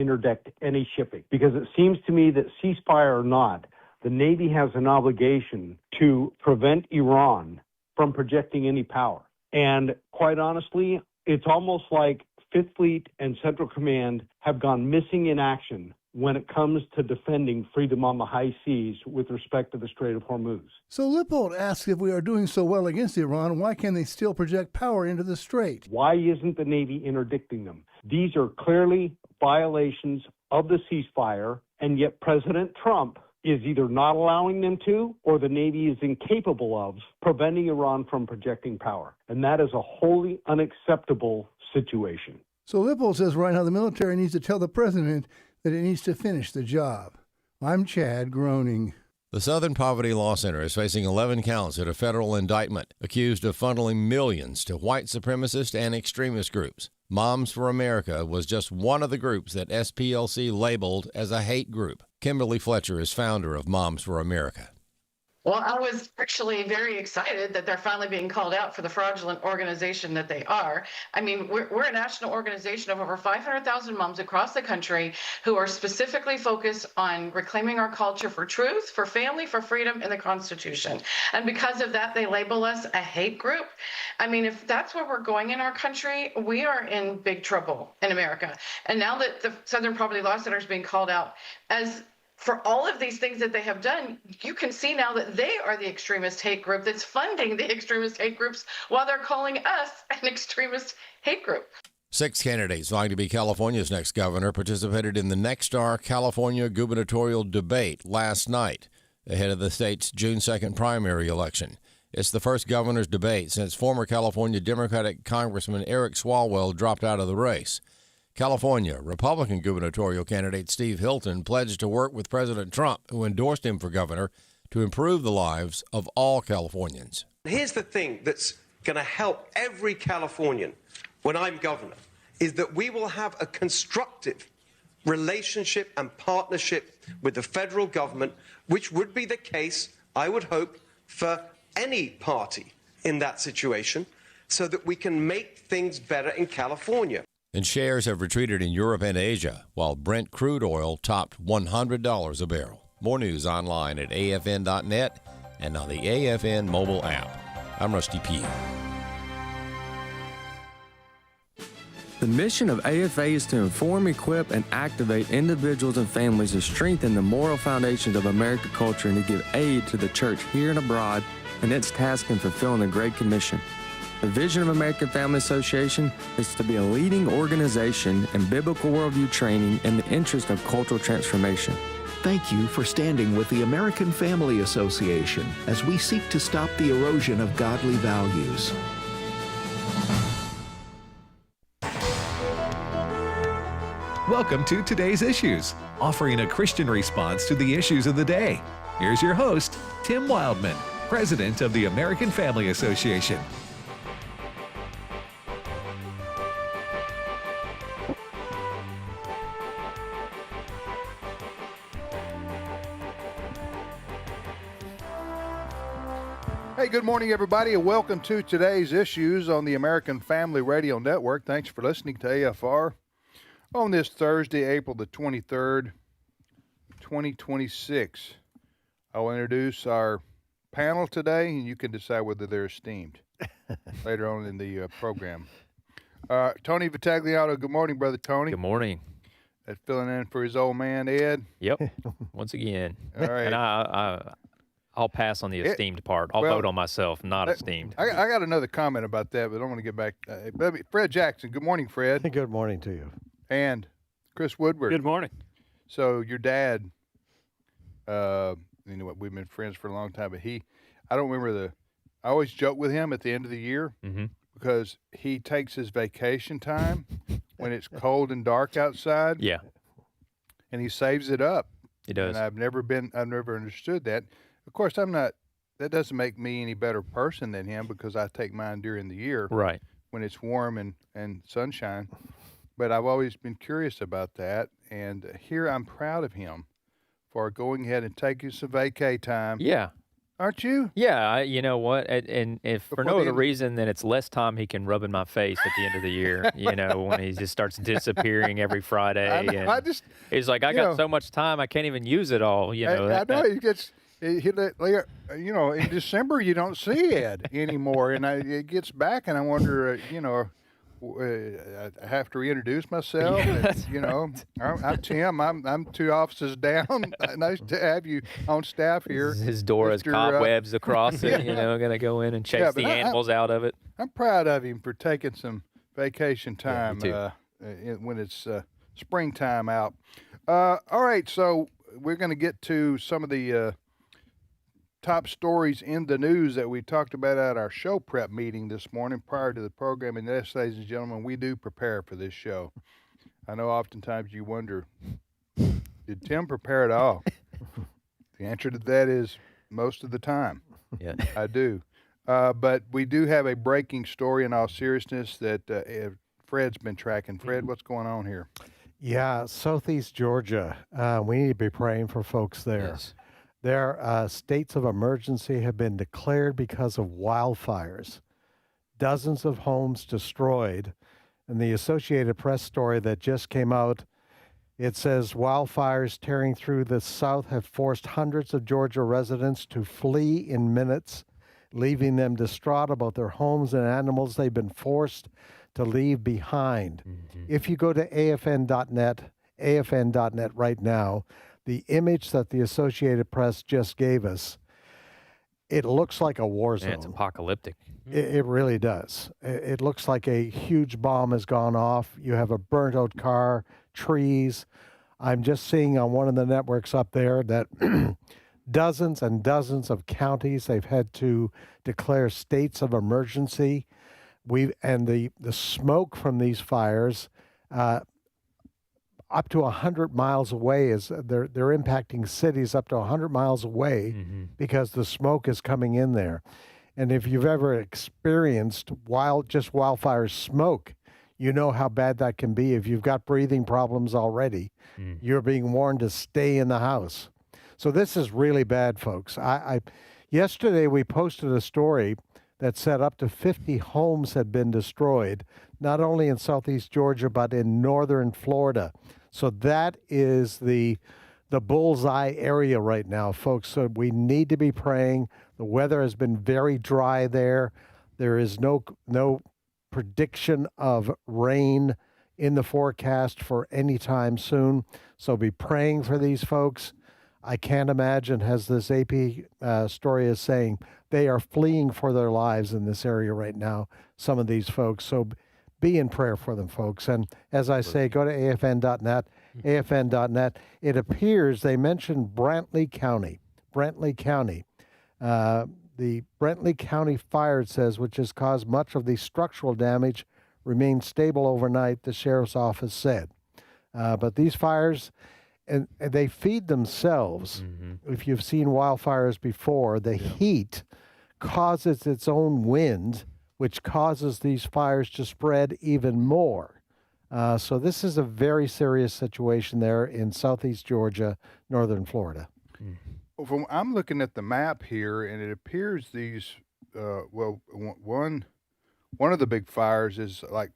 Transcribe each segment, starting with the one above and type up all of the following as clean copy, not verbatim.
interdict any shipping, because it seems to me that ceasefire or not, the Navy has an obligation to prevent Iran from projecting any power. And quite honestly, it's almost like Fifth Fleet and Central Command have gone missing in action when it comes to defending freedom on the high seas with respect to the Strait of Hormuz. So Lippold asks, if we are doing so well against Iran, why can they still project power into the strait? Why isn't the Navy interdicting them? These are clearly violations of the ceasefire, and yet President Trump is either not allowing them to, or the Navy is incapable of preventing Iran from projecting power. And that is a wholly unacceptable situation. So Lippold says right now the military needs to tell the president that it needs to finish the job. I'm Chad, groaning. The Southern Poverty Law Center is facing 11 counts in a federal indictment, accused of funneling millions to white supremacist and extremist groups. Moms for America was just one of the groups that SPLC labeled as a hate group. Kimberly Fletcher is founder of Moms for America. Well, I was actually very excited that they're finally being called out for the fraudulent organization that they are. I mean, we're a national organization of over 500,000 moms across the country who are specifically focused on reclaiming our culture for truth, for family, for freedom, and the Constitution. And because of that, they label us a hate group. I mean, if that's where we're going in our country, we are in big trouble in America. And now that the Southern Poverty Law Center is being called out as for all of these things that they have done, you can see now that they are the extremist hate group that's funding the extremist hate groups while they're calling us an extremist hate group. 6 candidates vying to be California's next governor participated in the Nexstar California gubernatorial debate last night ahead of the state's June 2nd primary election. It's the first governor's debate since former California Democratic Congressman Eric Swalwell dropped out of the race. California Republican gubernatorial candidate Steve Hilton pledged to work with President Trump, who endorsed him for governor, to improve the lives of all Californians. Here's the thing that's going to help every Californian when I'm governor, is that we will have a constructive relationship and partnership with the federal government, which would be the case, I would hope, for any party in that situation, so that we can make things better in California. And shares have retreated in Europe and Asia, while Brent crude oil topped $100 a barrel. More news online at afn.net and on the AFN mobile app. I'm Rusty Pugh. The mission of AFA is to inform, equip, and activate individuals and families to strengthen the moral foundations of American culture and to give aid to the church here and abroad in its task in fulfilling the Great Commission. The vision of American Family Association is to be a leading organization in biblical worldview training in the interest of cultural transformation. Thank you for standing with the American Family Association as we seek to stop the erosion of godly values. Welcome to Today's Issues, offering a Christian response to the issues of the day. Here's your host, Tim Wildmon, President of the American Family Association. Hey, good morning, everybody, and welcome to Today's Issues on the American Family Radio Network. Thanks for listening to AFR on this Thursday, April the 23rd, 2026. I will introduce our panel today, and you can decide whether they're esteemed later on in the program. Tony Vitagliano, good morning, Brother Tony. Good morning. That's filling in for his old man, Ed. Yep, once again. All right. And I'll pass on the esteemed part. I'll vote on myself, not esteemed. I got another comment about that, but I want to get back. Fred Jackson, good morning, Fred. Good morning to you. And Chris Woodward. Good morning. So your dad, we've been friends for a long time, but I don't remember I always joke with him at the end of the year because he takes his vacation time when it's cold and dark outside. Yeah. And he saves it up. He does. And I've never understood that. Of course, that doesn't make me any better person than him because I take mine during the year. Right. When it's warm and sunshine. But I've always been curious about that. And here I'm proud of him for going ahead and taking some vacay time. Yeah. aren't you? Yeah, you know what? And if for no other reason than it's less time he can rub in my face at the end of the year, when he just starts disappearing every Friday. He's like, I got so much time, I can't even use it all. I know he gets. In December you don't see Ed anymore, and it gets back, and I wonder, I have to reintroduce myself. I'm Tim. I'm 2 offices down. Nice to have you on staff here. His door has cobwebs across it. Going to go in and chase the animals out of it. I'm proud of him for taking some vacation time when it's springtime out. All right, so we're going to get to some of the top stories in the news that we talked about at our show prep meeting this morning prior to the program. And yes, ladies and gentlemen, we do prepare for this show. I know oftentimes you wonder, did Tim prepare at all? The answer to that is most of the time. Yeah, I do. But we do have a breaking story in all seriousness that Fred's been tracking. Fred, what's going on here? Yeah, Southeast Georgia. We need to be praying for folks there. Yes. Their states of emergency have been declared because of wildfires. Dozens of homes destroyed. And the Associated Press story that just came out, it says wildfires tearing through the South have forced hundreds of Georgia residents to flee in minutes, leaving them distraught about their homes and animals they've been forced to leave behind. Mm-hmm. If you go to AFN.net right now, the image that the Associated Press just gave us, it looks like a war zone. Yeah, it's apocalyptic. It really does. It looks like a huge bomb has gone off. You have a burnt out car, trees. I'm just seeing on one of the networks up there that dozens and dozens of counties, they've had to declare states of emergency. And the smoke from these fires, up to 100 miles away, they're impacting cities up to 100 miles away because the smoke is coming in there. And if you've ever experienced wildfire smoke, you know how bad that can be. If you've got breathing problems already, you're being warned to stay in the house. So this is really bad, folks. Yesterday we posted a story that said up to 50 homes had been destroyed, not only in Southeast Georgia, but in northern Florida. So that is the bullseye area right now, folks. So we need to be praying. The weather has been very dry there. There is no prediction of rain in the forecast for any time soon. So be praying for these folks. I can't imagine, as this AP story is saying, they are fleeing for their lives in this area right now, some of these folks. So be in prayer for them, folks. And as I say, go to AFN.net, AFN.net. It appears they mentioned Brantley County. The Brantley County fire, it says, which has caused much of the structural damage, remained stable overnight, the sheriff's office said. But these fires, and they feed themselves. If you've seen wildfires before, the heat causes its own wind, which causes these fires to spread even more. So this is a very serious situation there in Southeast Georgia, northern Florida. Well, I'm looking at the map here, and it appears these, one of the big fires is like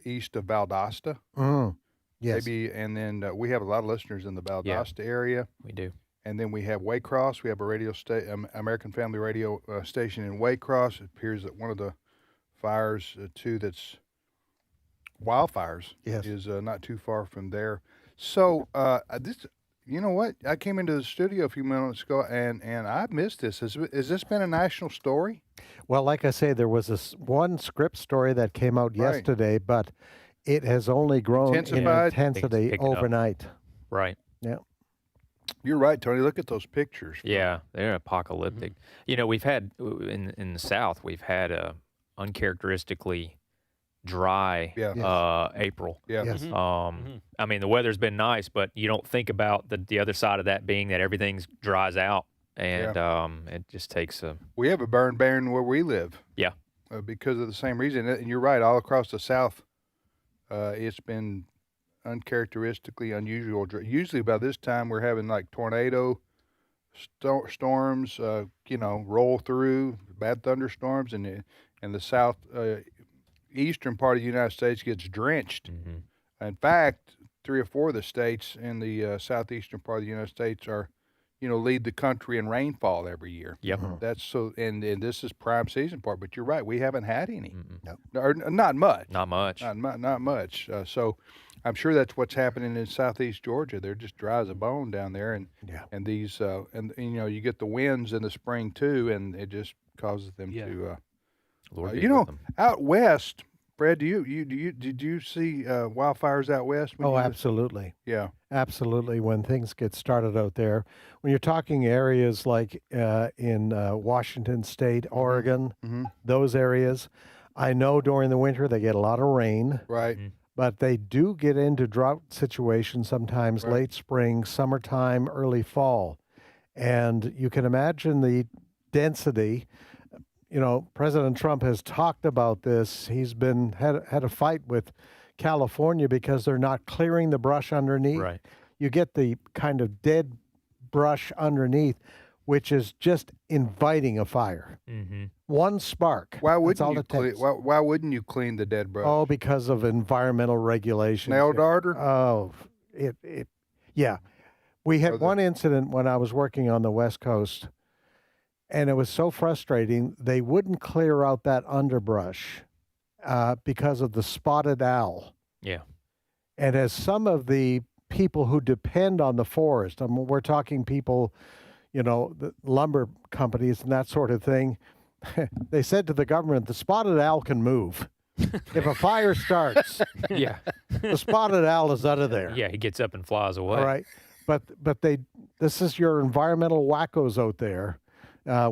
east of Valdosta. Yes. Maybe, and then we have a lot of listeners in the Valdosta area. We do. And then we have Waycross. We have a radio American Family Radio station in Waycross. It appears that one of the fires, too, that's wildfires, is not too far from there. So this, you know what? I came into the studio a few minutes ago, and I missed this. Has this been a national story? Well, like I say, there was this one script story that came out yesterday, but it has only grown in intensity overnight. Right. Yeah. You're right, Tony. Look at those pictures. Yeah, they're apocalyptic. We've had, in the South, we've had a uncharacteristically dry April. Yeah. Yes. I mean, the weather's been nice, but you don't think about the other side of that being that everything dries out, and it just takes a... We have a burn ban where we live. Yeah. Because of the same reason. And you're right, all across the South, it's been uncharacteristically unusual. Usually by this time we're having like tornado storms, roll through, bad thunderstorms, and the south eastern part of the United States gets drenched. Mm-hmm. In fact, 3 or 4 of the states in the southeastern part of the United States are, lead the country in rainfall every year. Yep. That's so, and this is prime season part. But you're right, we haven't had any, or not much. Not much. Not much. So, I'm sure that's what's happening in southeast Georgia. They're just dry as a bone down there, and these you get the winds in the spring too, and it just causes them to. Out west. Fred, did you see wildfires out west? Absolutely. Yeah. Absolutely. When things get started out there, when you're talking areas like in Washington State, Oregon, those areas, I know during the winter they get a lot of rain. Right. But they do get into drought situations sometimes late spring, summertime, early fall. And you can imagine the density. President Trump has talked about this. He's had a fight with California because they're not clearing the brush underneath. Right. You get the kind of dead brush underneath, which is just inviting a fire. Mm-hmm. One spark. Why wouldn't you clean the dead brush? Oh, because of environmental regulations. Snail darter? Oh, yeah. We had one incident when I was working on the West Coast. And it was so frustrating. They wouldn't clear out that underbrush because of the spotted owl. Yeah. And as some of the people who depend on the forest, we're talking people, the lumber companies and that sort of thing, they said to the government, the spotted owl can move. If a fire starts, the spotted owl is out of there. Yeah, he gets up and flies away. All right. But this is your environmental wackos out there.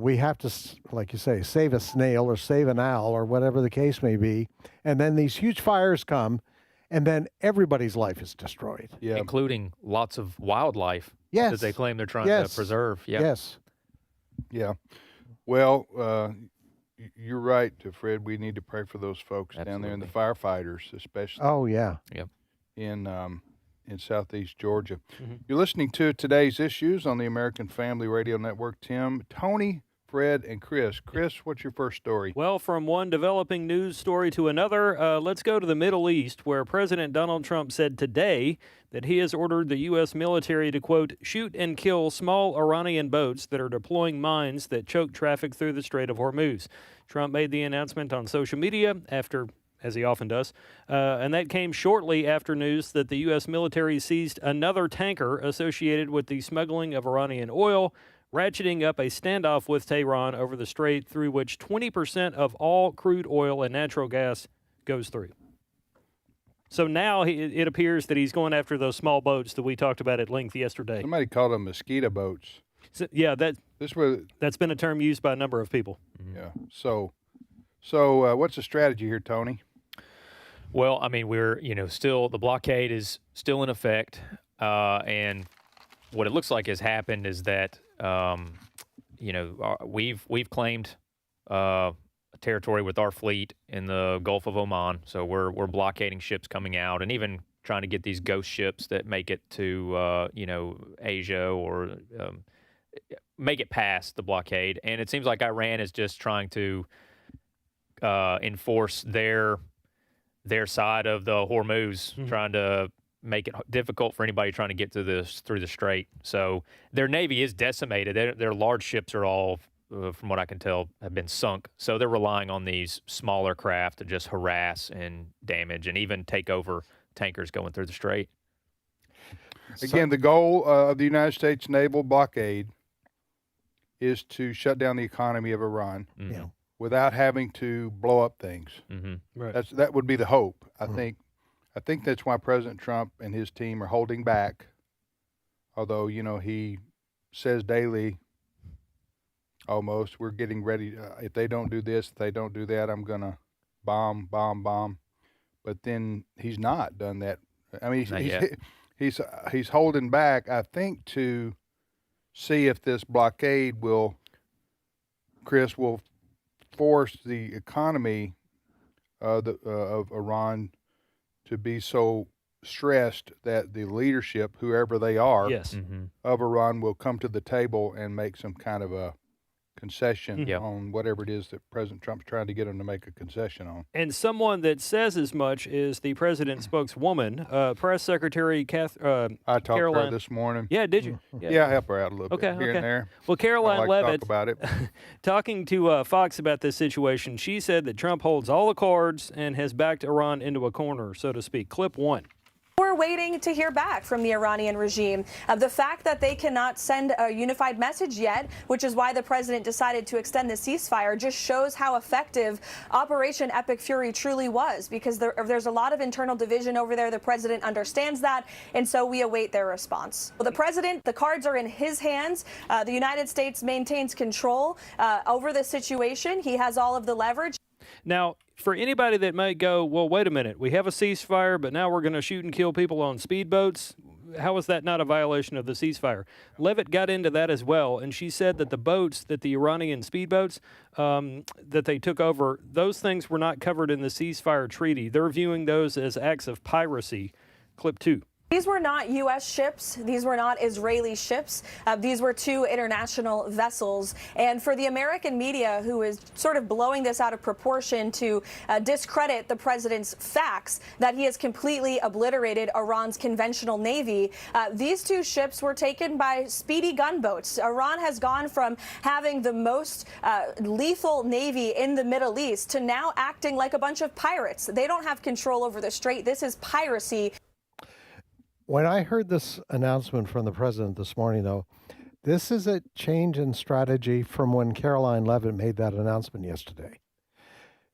We have to, like you say, save a snail or save an owl or whatever the case may be. And then these huge fires come, and then everybody's life is destroyed. Yeah. Including lots of wildlife that they claim they're trying to preserve. Yeah. Yes. Yeah. Well, you're right, Fred. We need to pray for those folks down there and the firefighters, especially. Oh, yeah. Yep. In southeast Georgia. Mm-hmm. You're listening to Today's Issues on the American Family Radio Network. Tim, Tony, Fred, and Chris. Chris, what's your first story? Well, from one developing news story to another, let's go to the Middle East, where President Donald Trump said today that he has ordered the U.S. military to, quote, shoot and kill small Iranian boats that are deploying mines that choke traffic through the Strait of Hormuz. Trump made the announcement on social media after, as he often does, and that came shortly after news that the U.S. military seized another tanker associated with the smuggling of Iranian oil, ratcheting up a standoff with Tehran over the strait through which 20% of all crude oil and natural gas goes through. So now it appears that he's going after those small boats that we talked about at length yesterday. Somebody called them mosquito boats. So, yeah, that's been a term used by a number of people. Mm-hmm. Yeah. So what's the strategy here, Tony? Well, I mean, we're, still, the blockade is still in effect. And what it looks like has happened is that, we've claimed territory with our fleet in the Gulf of Oman. So we're blockading ships coming out and even trying to get these ghost ships that make it to, Asia or make it past the blockade. And it seems like Iran is just trying to enforce their side of the Hormuz, trying to make it difficult for anybody trying to get through the strait. So their navy is decimated. Their large ships are all, from what I can tell, have been sunk. So they're relying on these smaller craft to just harass and damage and even take over tankers going through the strait. Again, the goal of the United States naval blockade is to shut down the economy of Iran. Mm-hmm. Yeah. Without having to blow up things. Mm-hmm. Right. That would be the hope. I think that's why President Trump and his team are holding back. Although, he says daily, almost, we're getting ready. If they don't do this, if they don't do that, I'm going to bomb. But then he's not done that. I mean, he's holding back, I think, to see if this blockade will force the economy of Iran to be so stressed that the leadership, whoever they are, yes. of Iran will come to the table and make some kind of a concession on whatever it is that President Trump's trying to get them to make a concession on. And someone that says as much is the president's spokeswoman, Press Secretary I talked Caroline. to her this morning. Yeah, did you? Yeah, I help her out a little bit here and there. Well, Caroline I like Levitt, to talk about it. talking to Fox about this situation, she said that Trump holds all the cards and has backed Iran into a corner, so to speak. Clip 1. We're waiting to hear back from the Iranian regime. The fact that they cannot send a unified message yet, which is why the president decided to extend the ceasefire, just shows how effective Operation Epic Fury truly was, because there's a lot of internal division over there. The president understands that, and so we await their response. Well, the president, the cards are in his hands. The United States maintains control over the situation. He has all of the leverage. Now, for anybody that may go, well, wait a minute, we have a ceasefire, but now we're going to shoot and kill people on speedboats. How is that not a violation of the ceasefire? Levitt got into that as well, and she said that the boats, that the Iranian speedboats that they took over, those things were not covered in the ceasefire treaty. They're viewing those as acts of piracy. Clip 2. These were not U.S. ships. These were not Israeli ships. These were 2 international vessels. And for the American media, who is sort of blowing this out of proportion to discredit the president's facts that he has completely obliterated Iran's conventional navy, these 2 ships were taken by speedy gunboats. Iran has gone from having the most lethal navy in the Middle East to now acting like a bunch of pirates. They don't have control over the strait. This is piracy. When I heard this announcement from the president this morning, though, this is a change in strategy from when Caroline Levitt made that announcement yesterday.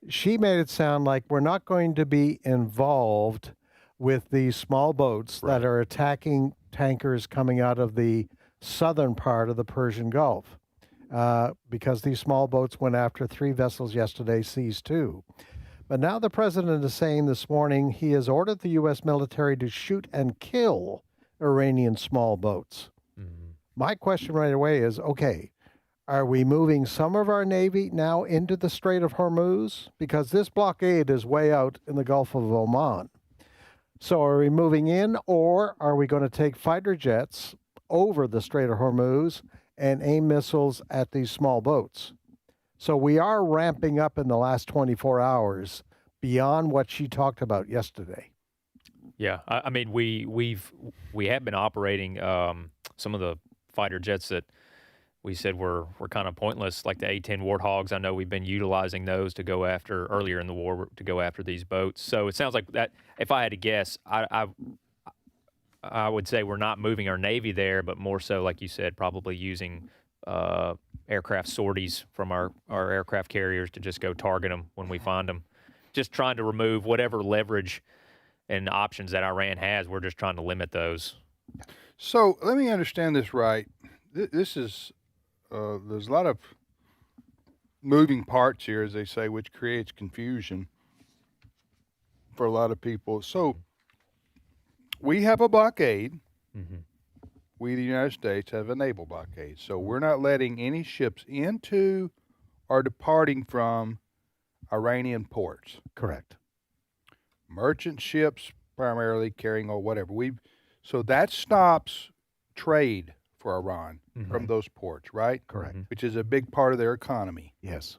She made it sound like we're not going to be involved with these small boats that are attacking tankers coming out of the southern part of the Persian Gulf, because these small boats went after 3 vessels yesterday, seized 2. But now the president is saying this morning he has ordered the U.S. military to shoot and kill Iranian small boats. My question right away is, okay, are we moving some of our Navy now into the Strait of Hormuz? Because this blockade is way out in the Gulf of Oman. So are we moving in, or are we going to take fighter jets over the Strait of Hormuz and aim missiles at these small boats? So we are ramping up in the last 24 hours beyond what she talked about yesterday. Yeah, I mean, we have been operating some of the fighter jets that we said were kind of pointless, like the A-10 Warthogs. I know we've been utilizing those to go after earlier in the war to go after these boats. So it sounds like that. If I had to guess, I would say we're not moving our Navy there, but more so, like you said, probably using aircraft sorties from our aircraft carriers to just go target them when we find them. Just trying to remove whatever leverage and options that Iran has. We're just trying to limit those. So let me understand this right. This is, there's a lot of moving parts here, as they say, which creates confusion for a lot of people. So we have a blockade. We, the United States, have a naval blockade. So we're not letting any ships into or departing from Iranian ports. Correct. Merchant ships, primarily carrying or whatever. So that stops trade for Iran from those ports, right? Correct. Which is a big part of their economy. Yes.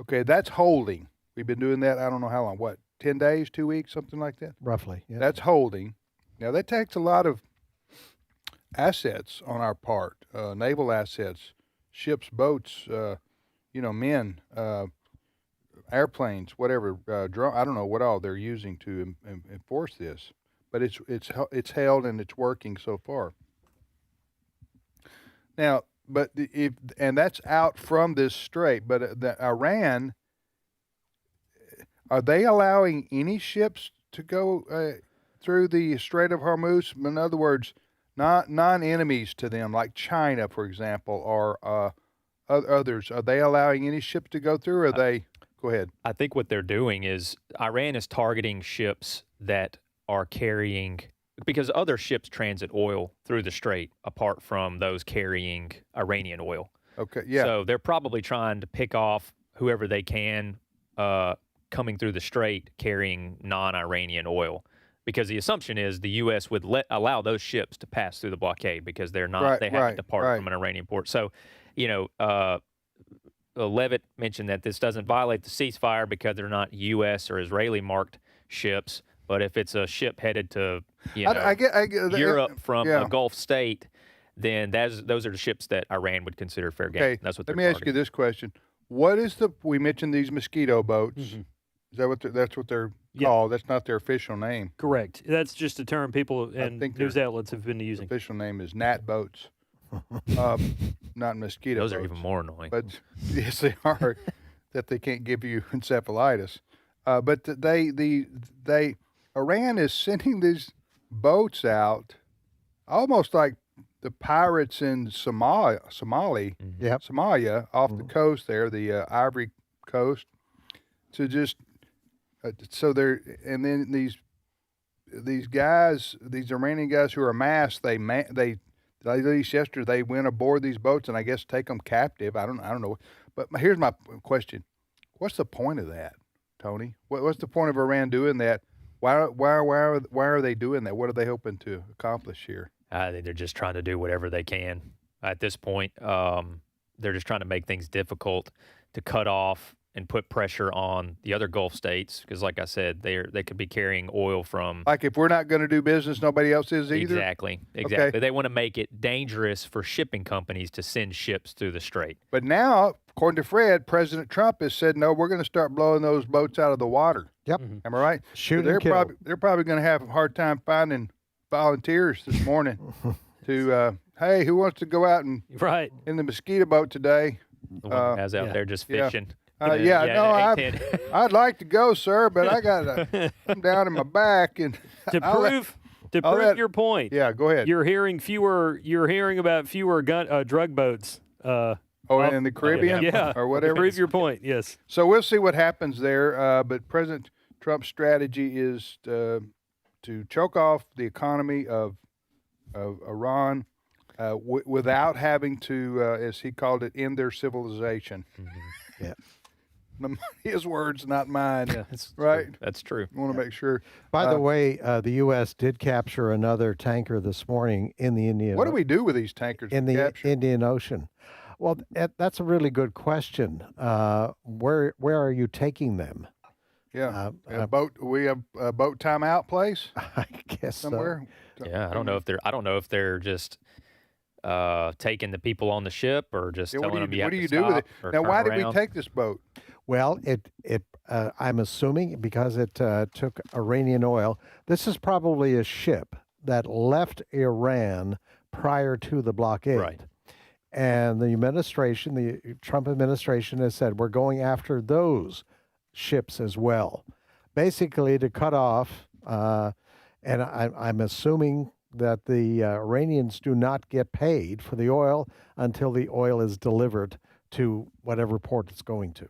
Okay, that's holding. We've been doing that, I don't know how long, 10 days, 2 weeks, something like that? Roughly, yeah. That's holding. Now, that takes a lot of assets on our part, naval assets, ships, boats, men, airplanes, whatever, drone. I don't know what all they're using to enforce this, but it's held and it's working so far. Now, but and that's out from this strait. But Iran, are they allowing any ships to go through the Strait of Hormuz? In other words, non-enemies to them, like China, for example, or others. Are they allowing any ships to go through? Or are they? Go ahead. I think what they're doing is Iran is targeting ships that are carrying, because other ships transit oil through the strait apart from those carrying Iranian oil. Okay, yeah. So they're probably trying to pick off whoever they can coming through the strait carrying non-Iranian oil. because the assumption is the U.S. would allow those ships to pass through the blockade because they're not, they haven't departed from an Iranian port. So, Levitt mentioned that this doesn't violate the ceasefire because they're not U.S. or Israeli marked ships. But if it's a ship headed to Europe from a Gulf state, then those are the ships that Iran would consider fair game. That's what they're targeting. Let me ask you this question. What is we mentioned these mosquito boats. Mm-hmm. Is that that's what they're called? That's not their official name. Correct. That's just a term people and news outlets have been using. The official name is gnat boats, not mosquito boats. Those are even more annoying. But yes, they are, that they can't give you encephalitis. But Iran is sending these boats out almost like the pirates in Somalia off the coast there, the Ivory Coast, to just so they're, and then these guys, these Iranian guys who are masked, at least yesterday they went aboard these boats and I guess take them captive. I don't know. But here's my question: what's the point of that, Tony? What's the point of Iran doing that? Why are they doing that? What are they hoping to accomplish here? I think they're just trying to do whatever they can at this point. They're just trying to make things difficult to cut off and put pressure on the other Gulf states because, like I said, they could be carrying oil from. Like if we're not going to do business, nobody else is either. Exactly. Okay. They want to make it dangerous for shipping companies to send ships through the strait. But now, according to Fred, President Trump has said, no, we're going to start blowing those boats out of the water. Yep. Am I right? Shoot so and kill. They're probably going to have a hard time finding volunteers this morning to, hey, who wants to go out and in the mosquito boat today? The one who has out there just fishing. I'd like to go, sir, but I got I'm down in my back and to prove your point. Yeah, go ahead. You're hearing about fewer drug boats. In the Caribbean, or whatever. To prove your point, yes. So we'll see what happens there. But President Trump's strategy is to choke off the economy of Iran without having to, as he called it, end their civilization. Mm-hmm. Yeah. His words, not mine. Yeah, right? True. That's true. I want to make sure. By the way, the U.S. did capture another tanker this morning in the Indian. What do we do with these tankers in the Indian Ocean? Well, that's a really good question. Where are you taking them? Yeah, we have a boat timeout place. I guess somewhere. So. Yeah, I don't know if they're just taking the people on the ship or just telling them you have to stop. What do you do with it? Now, why did we take this boat? Well, I'm assuming because it took Iranian oil. This is probably a ship that left Iran prior to the blockade. Right. And the Trump administration has said, we're going after those ships as well, basically to cut off. And I'm assuming that the Iranians do not get paid for the oil until the oil is delivered to whatever port it's going to.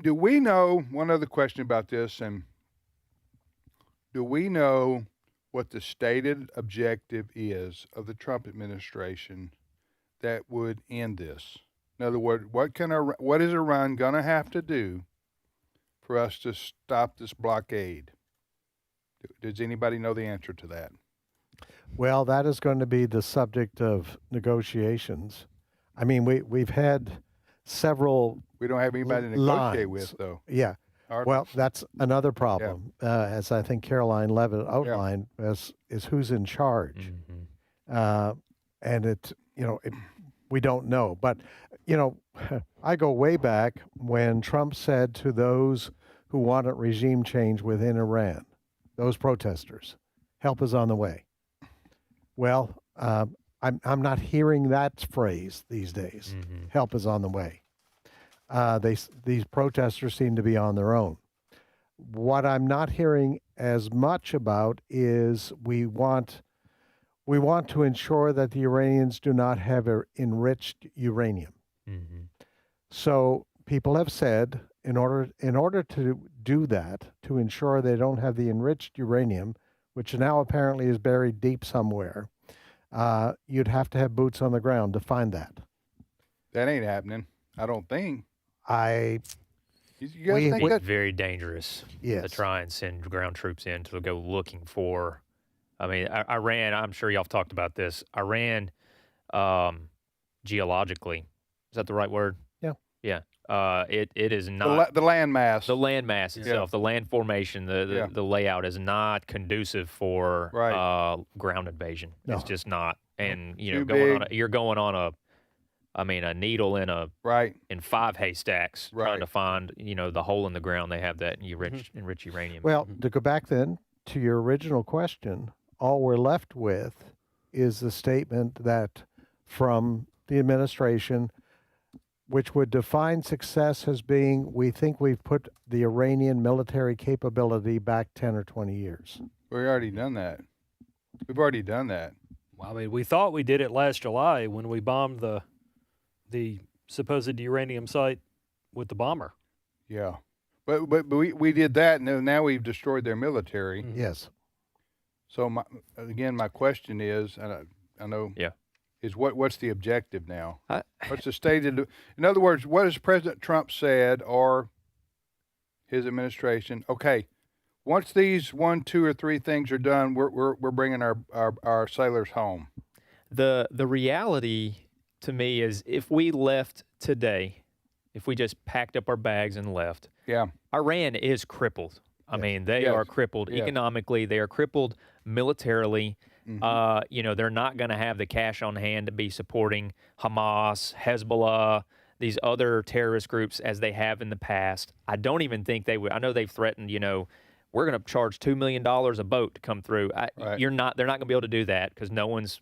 Do we know, one other question about this, and do we know what the stated objective is of the Trump administration that would end this? In other words, what is Iran going to have to do for us to stop this blockade? Does anybody know the answer to that? Well, that is going to be the subject of negotiations. I mean, we've had several. We don't have anybody to negotiate with, though. Yeah. Well, that's another problem, as I think Caroline Levitt outlined, is who's in charge. Mm-hmm. And we don't know. But, I go way back when Trump said to those who wanted regime change within Iran, those protesters, help is on the way. Well, I'm not hearing that phrase these days. Mm-hmm. Help is on the way. These protesters seem to be on their own. What I'm not hearing as much about is we want to ensure that the Iranians do not have enriched uranium. Mm-hmm. So people have said in order to do that, to ensure they don't have the enriched uranium, which now apparently is buried deep somewhere, you'd have to have boots on the ground to find that. That ain't happening, I don't think. You guys think it's very dangerous to try and send ground troops in to go looking for. I mean, Iran, I'm sure y'all have talked about this. Iran, geologically, is that the right word? Yeah. Yeah. It is not. The landmass. The landmass itself, the land formation, the layout is not conducive for ground invasion. No. It's just not. And, you're going on a needle in 5 haystacks trying to find, the hole in the ground. They have that enriched uranium. Well, to go back then to your original question, all we're left with is the statement that from the administration, which would define success as being, we think we've put the Iranian military capability back 10 or 20 years. We've already done that. Well, I mean, we thought we did it last July when we bombed the supposed uranium site with the bomber. Yeah. But we did that, and now we've destroyed their military. Mm-hmm. Yes. So, my question is, and I know... Yeah. Is what's the objective now? What's the stated? In other words, what has President Trump said or his administration? Okay, once these 1, 2, or 3 things are done, we're bringing our sailors home. The reality to me is, if we left today, if we just packed up our bags and left, Iran is crippled. I mean, they are crippled economically. They are crippled militarily. Mm-hmm. They're not going to have the cash on hand to be supporting Hamas, Hezbollah, these other terrorist groups as they have in the past. I don't even think they would. I know they've threatened, we're going to charge $2 million a boat to come through. They're not going to be able to do that because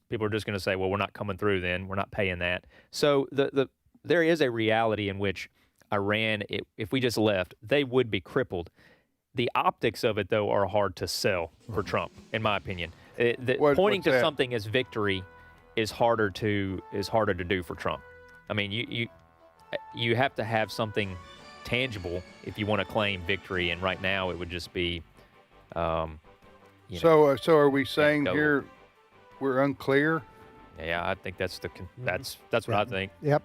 people are just going to say, well, we're not coming through then. We're not paying that. So there is a reality in which Iran, if we just left, they would be crippled. The optics of it, though, are hard to sell for Trump, in my opinion. Pointing to something as victory is harder to do for Trump. I mean, you have to have something tangible if you want to claim victory, and right now it would just be. So are we saying here we're unclear? Yeah, I think that's what I think. Yep,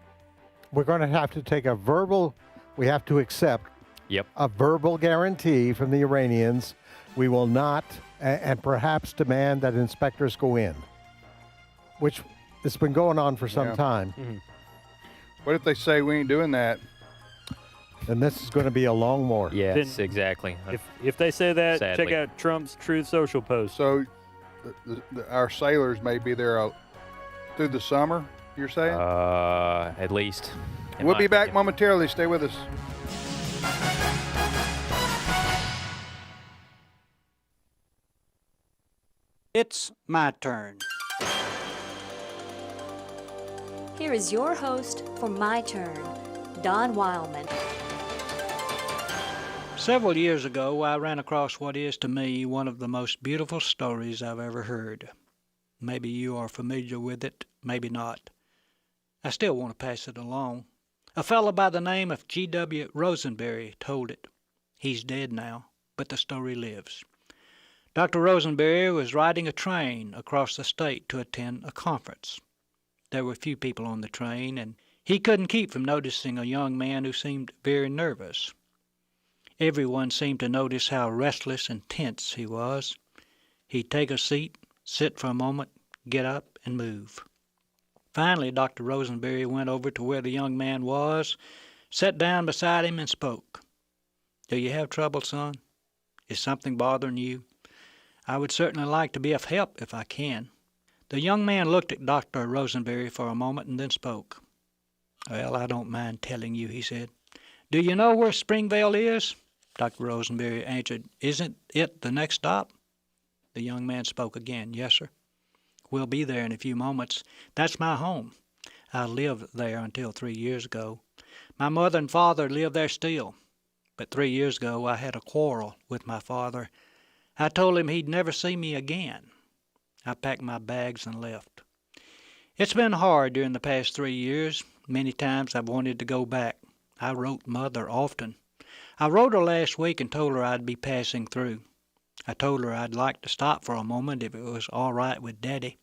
we're going to have to take a verbal. We have to accept. Yep. A verbal guarantee from the Iranians. We will not, and perhaps demand that inspectors go in, which has been going on for some time. Mm-hmm. What if they say we ain't doing that? Then this is going to be a long war. Yes, exactly. If they say that, Sadly. check out Trump's Truth Social post. So our sailors may be there through the summer, you're saying? At least. We'll be back momentarily. Stay with us. It's my turn. Here is your host for My Turn, Don Wildmon. Several years ago, I ran across what is to me one of the most beautiful stories I've ever heard. Maybe you are familiar with it, maybe not. I still want to pass it along. A fellow by the name of G.W. Rosenberry told it. He's dead now, but the story lives. Dr. Rosenberry was riding a train across the state to attend a conference. There were few people on the train, and he couldn't keep from noticing a young man who seemed very nervous. Everyone seemed to notice how restless and tense he was. He'd take a seat, sit for a moment, get up, and move. Finally, Dr. Rosenberry went over to where the young man was, sat down beside him, and spoke. "Do you have trouble, son? Is something bothering you? I would certainly like to be of help if I can." The young man looked at Dr. Rosenberry for a moment and then spoke. "Well, I don't mind telling you," he said. "Do you know where Springvale is?" Dr. Rosenberry answered, "Isn't it the next stop?" The young man spoke again. "Yes, sir. We'll be there in a few moments. That's my home. I lived there until 3 years ago. My mother and father live there still. But 3 years ago I had a quarrel with my father. I told him he'd never see me again. I packed my bags and left. It's been hard during the past 3 years. Many times I've wanted to go back. I wrote Mother often. I wrote her last week and told her I'd be passing through. I told her I'd like to stop for a moment if it was all right with Daddy.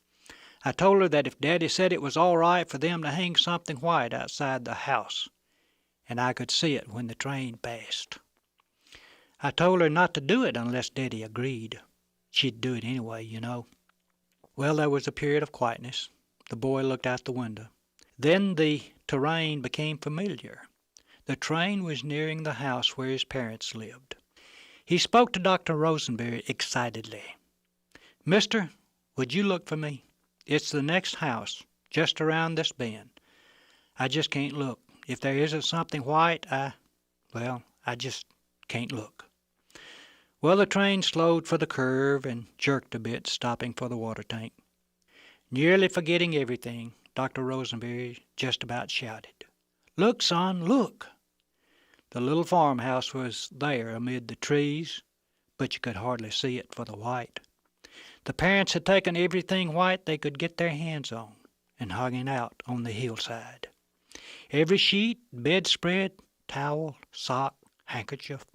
I told her that if Daddy said it was all right for them to hang something white outside the house, and I could see it when the train passed. I told her not to do it unless Daddy agreed. She'd do it anyway, you know. Well, there was a period of quietness. The boy looked out the window. Then the terrain became familiar. The train was nearing the house where his parents lived. He spoke to Dr. Rosenberry excitedly. "Mister, would you look for me? It's the next house, just around this bend. I just can't look. If there isn't something white, I just can't look." Well, the train slowed for the curve and jerked a bit, stopping for the water tank. Nearly forgetting everything, Dr. Rosenberry just about shouted, "Look, son, look!" The little farmhouse was there amid the trees, but you could hardly see it for the white. The parents had taken everything white they could get their hands on and hung it out on the hillside. Every sheet, bedspread, towel, sock, handkerchief,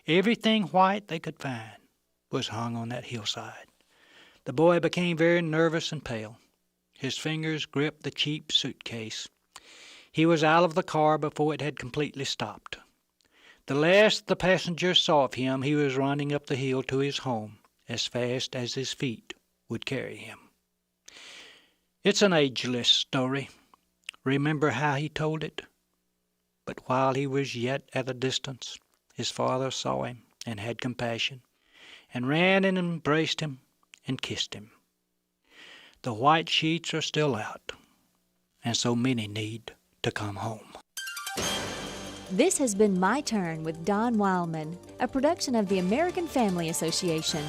everything white they could find was hung on that hillside. The boy became very nervous and pale. His fingers gripped the cheap suitcase. He was out of the car before it had completely stopped. The last the passengers saw of him, he was running up the hill to his home as fast as his feet would carry him. It's an ageless story. Remember how he told it? But while he was yet at a distance, his father saw him and had compassion, and ran and embraced him and kissed him. The white sheets are still out, and so many need to come home. This has been My Turn with Don Wildmon, a production of the American Family Association.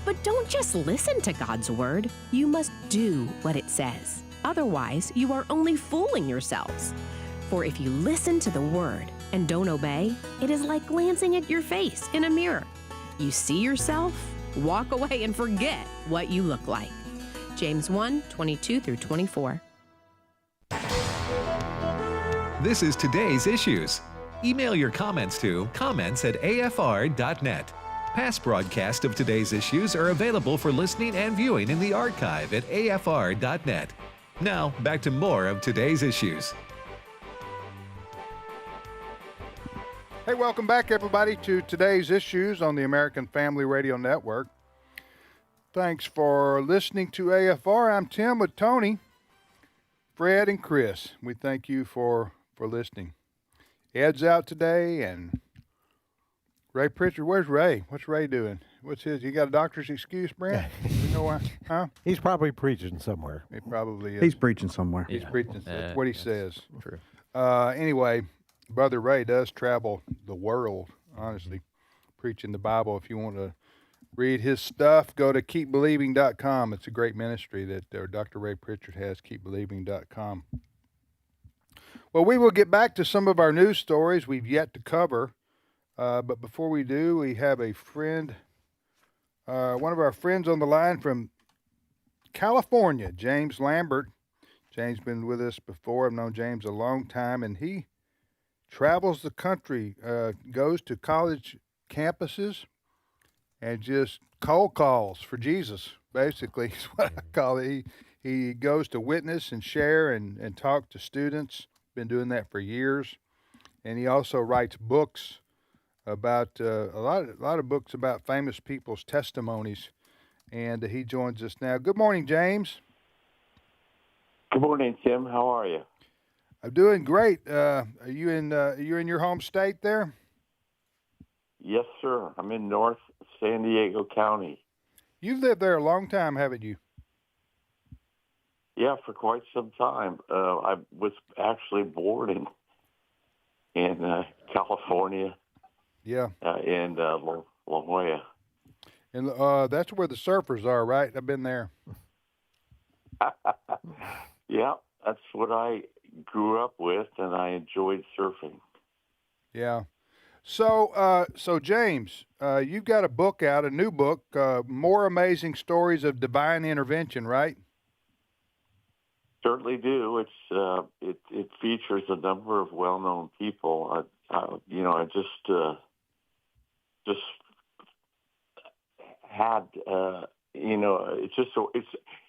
But don't just listen to God's word. You must do what it says. Otherwise, you are only fooling yourselves. For if you listen to the word and don't obey, it is like glancing at your face in a mirror. You see yourself, walk away, and forget what you look like. James 1:22-24. This is Today's Issues. Email your comments to comments@afr.net. Past broadcasts of Today's Issues are available for listening and viewing in the archive at afr.net. Now, back to more of Today's Issues. Hey, welcome back, everybody, to Today's Issues on the American Family Radio Network. Thanks for listening to AFR. I'm Tim with Tony, Fred, and Chris. We thank you for listening. Ed's out today, and Ray Pritchard. Where's Ray? What's Ray doing? What's his? You got a doctor's excuse, Brent? You know why? Huh? He's probably preaching somewhere. He probably is. He's preaching somewhere. He's preaching. That's what he says. True. Anyway, Brother Ray does travel the world, honestly, preaching the Bible. If you want to read his stuff, go to keepbelieving.com. It's a great ministry that Dr. Ray Pritchard has, keepbelieving.com. Well, we will get back to some of our news stories we've yet to cover. But before we do, we have a friend, one of our friends on the line from California, James Lambert. James has been with us before. I've known James a long time, and he travels the country, goes to college campuses, and just cold calls for Jesus, basically, is what I call it. He goes to witness and share and talk to students. Been doing that for years. And he also writes books about a lot of books about famous people's testimonies. And he joins us now. Good morning, James. Good morning, Tim. How are you? I'm doing great. Are you in your home state there? Yes, sir. I'm in North San Diego County. You've lived there a long time, haven't you? Yeah, for quite some time. I was actually born in California. Yeah. In La Jolla. And that's where the surfers are, right? I've been there. Yeah, that's what I grew up with, and I enjoyed surfing. Yeah. So James, you've got a book out, a new book, More Amazing Stories of Divine Intervention, right? Certainly do. It's it features a number of well-known people. I just had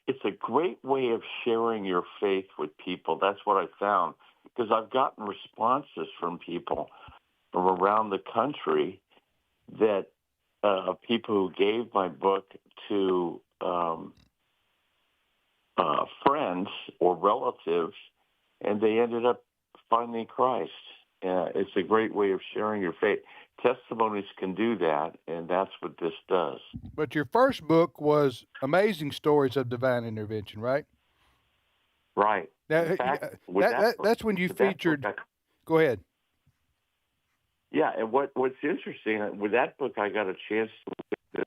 it's a great way of sharing your faith with people. That's what I found. because I've gotten responses from people from around the country that people who gave my book to friends or relatives, and they ended up finding Christ. It's a great way of sharing your faith. Testimonies can do that, and that's what this does. But your first book was Amazing Stories of Divine Intervention, right? Right. Now, in fact, that's when you featured. Go ahead. Yeah, and what's interesting, with that book, I got a chance to look at this.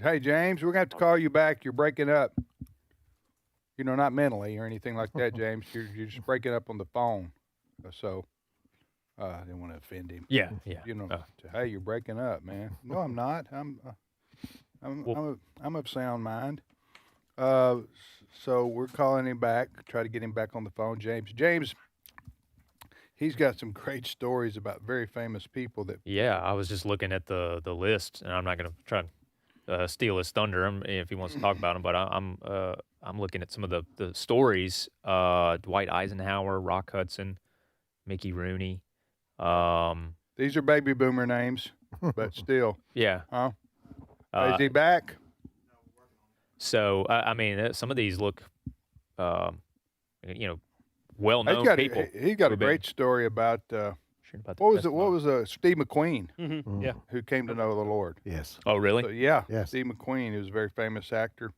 Hey, James, we're going to have to call you back. You're breaking up. You know, not mentally or anything like that, James. You're just breaking up on the phone. So I didn't want to offend him. Yeah. You know, hey, you're breaking up, man. No, I'm not. I'm of sound mind. So we're calling him back. Try to get him back on the phone, James. James, he's got some great stories about very famous people that. Yeah, I was just looking at the list, and I'm not going to try and steal his thunder if he wants to talk about him, but I'm looking at some of the stories. Dwight Eisenhower, Rock Hudson, Mickey Rooney. These are baby boomer names, but still. Yeah. Huh? Is he back? So, I mean, some of these look, well-known people. He's got a great story about what was Steve McQueen? Mm-hmm. Yeah. Who came to know the Lord. Yes. Oh, really? So, yeah. Yes. Steve McQueen, who's a very famous actor.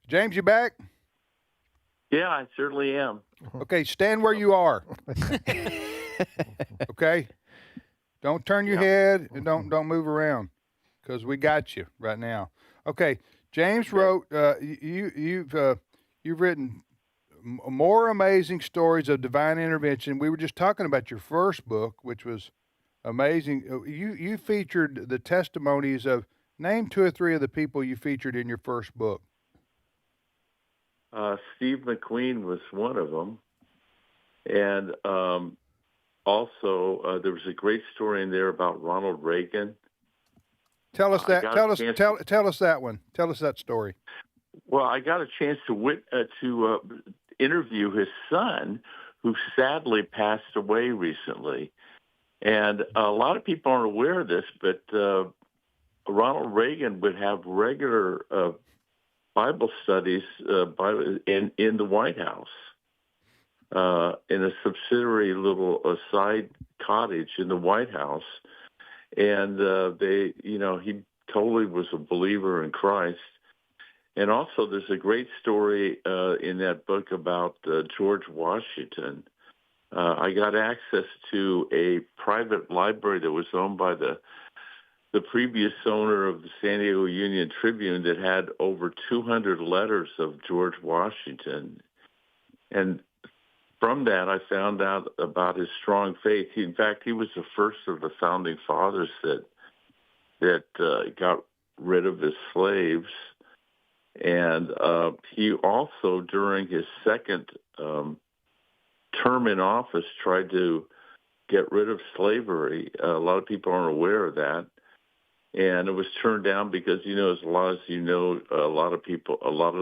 James, you back? Yeah, I certainly am. Okay, stand where you are. Okay? Don't turn your head and don't move around, because we got you right now. Okay, James wrote. You've written more amazing stories of divine intervention. We were just talking about your first book, which was amazing. You featured the testimonies of. Name 2 or 3 of the people you featured in your first book. Steve McQueen was one of them, and also there was a great story in there about Ronald Reagan. Tell us that. Tell us that one. Tell us that story. Well, I got a chance to interview his son, who sadly passed away recently, and a lot of people aren't aware of this, but Ronald Reagan would have regular Bible studies in the White House, in a subsidiary little side cottage in the White House, and he totally was a believer in Christ. And also, there's a great story in that book about George Washington. I got access to a private library that was owned by the previous owner of the San Diego Union Tribune that had over 200 letters of George Washington. And from that, I found out about his strong faith. In fact, he was the first of the founding fathers that got rid of his slaves. And he also, during his second term in office, tried to get rid of slavery. A lot of people aren't aware of that. And it was turned down because, as a lot of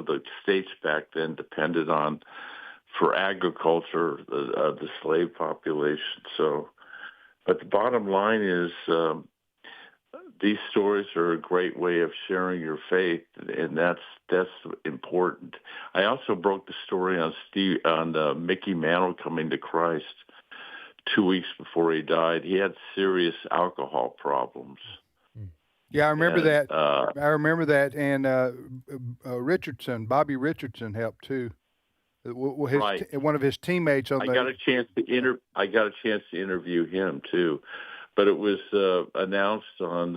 the states back then depended on, for agriculture, the slave population. So, but the bottom line is these stories are a great way of sharing your faith, and that's important. I also broke the story on Mickey Mantle coming to Christ 2 weeks before he died. He had serious alcohol problems. Yeah, I remember that. And Bobby Richardson helped too. Right. One of his teammates on I got a chance to interview him too, but it was announced on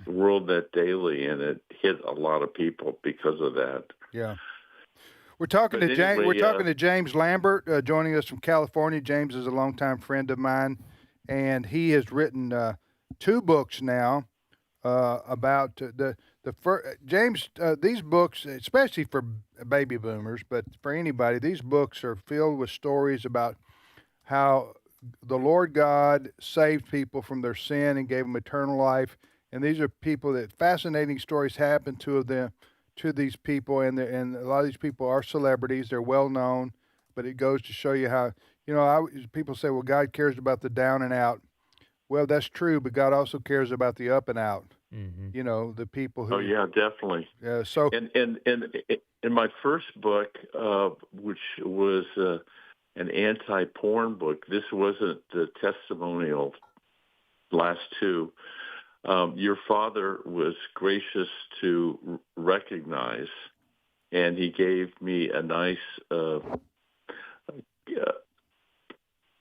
World Net Daily, and it hit a lot of people because of that. Yeah. We're talking to James. We're talking to James Lambert, joining us from California. James is a longtime friend of mine, and he has written 2 books now. About James, these books, especially for baby boomers, but for anybody, these books are filled with stories about how the Lord God saved people from their sin and gave them eternal life, And these are people that fascinating stories happen to them, to these people, and a lot of these people are celebrities. They're well known, but it goes to show you how, people say, well, God cares about the down and out. Well, that's true, but God also cares about the up and out. Mm-hmm. The people who. Oh yeah, definitely. Yeah. So. And in my first book, which was an anti-porn book, this wasn't the testimonial. Last two, your father was gracious to recognize, and he gave me a nice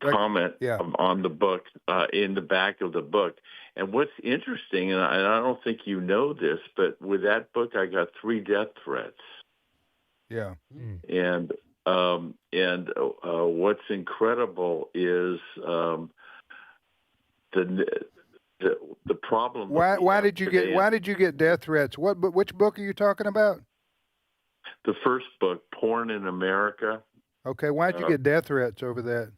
comment on the book in the back of the book. And what's interesting, and I don't think you know this, but with that book, I got 3 death threats. Yeah. And what's incredible is the problem. Why did you get death threats? Which book are you talking about? The first book, Porn in America. Okay, why did you get death threats over that?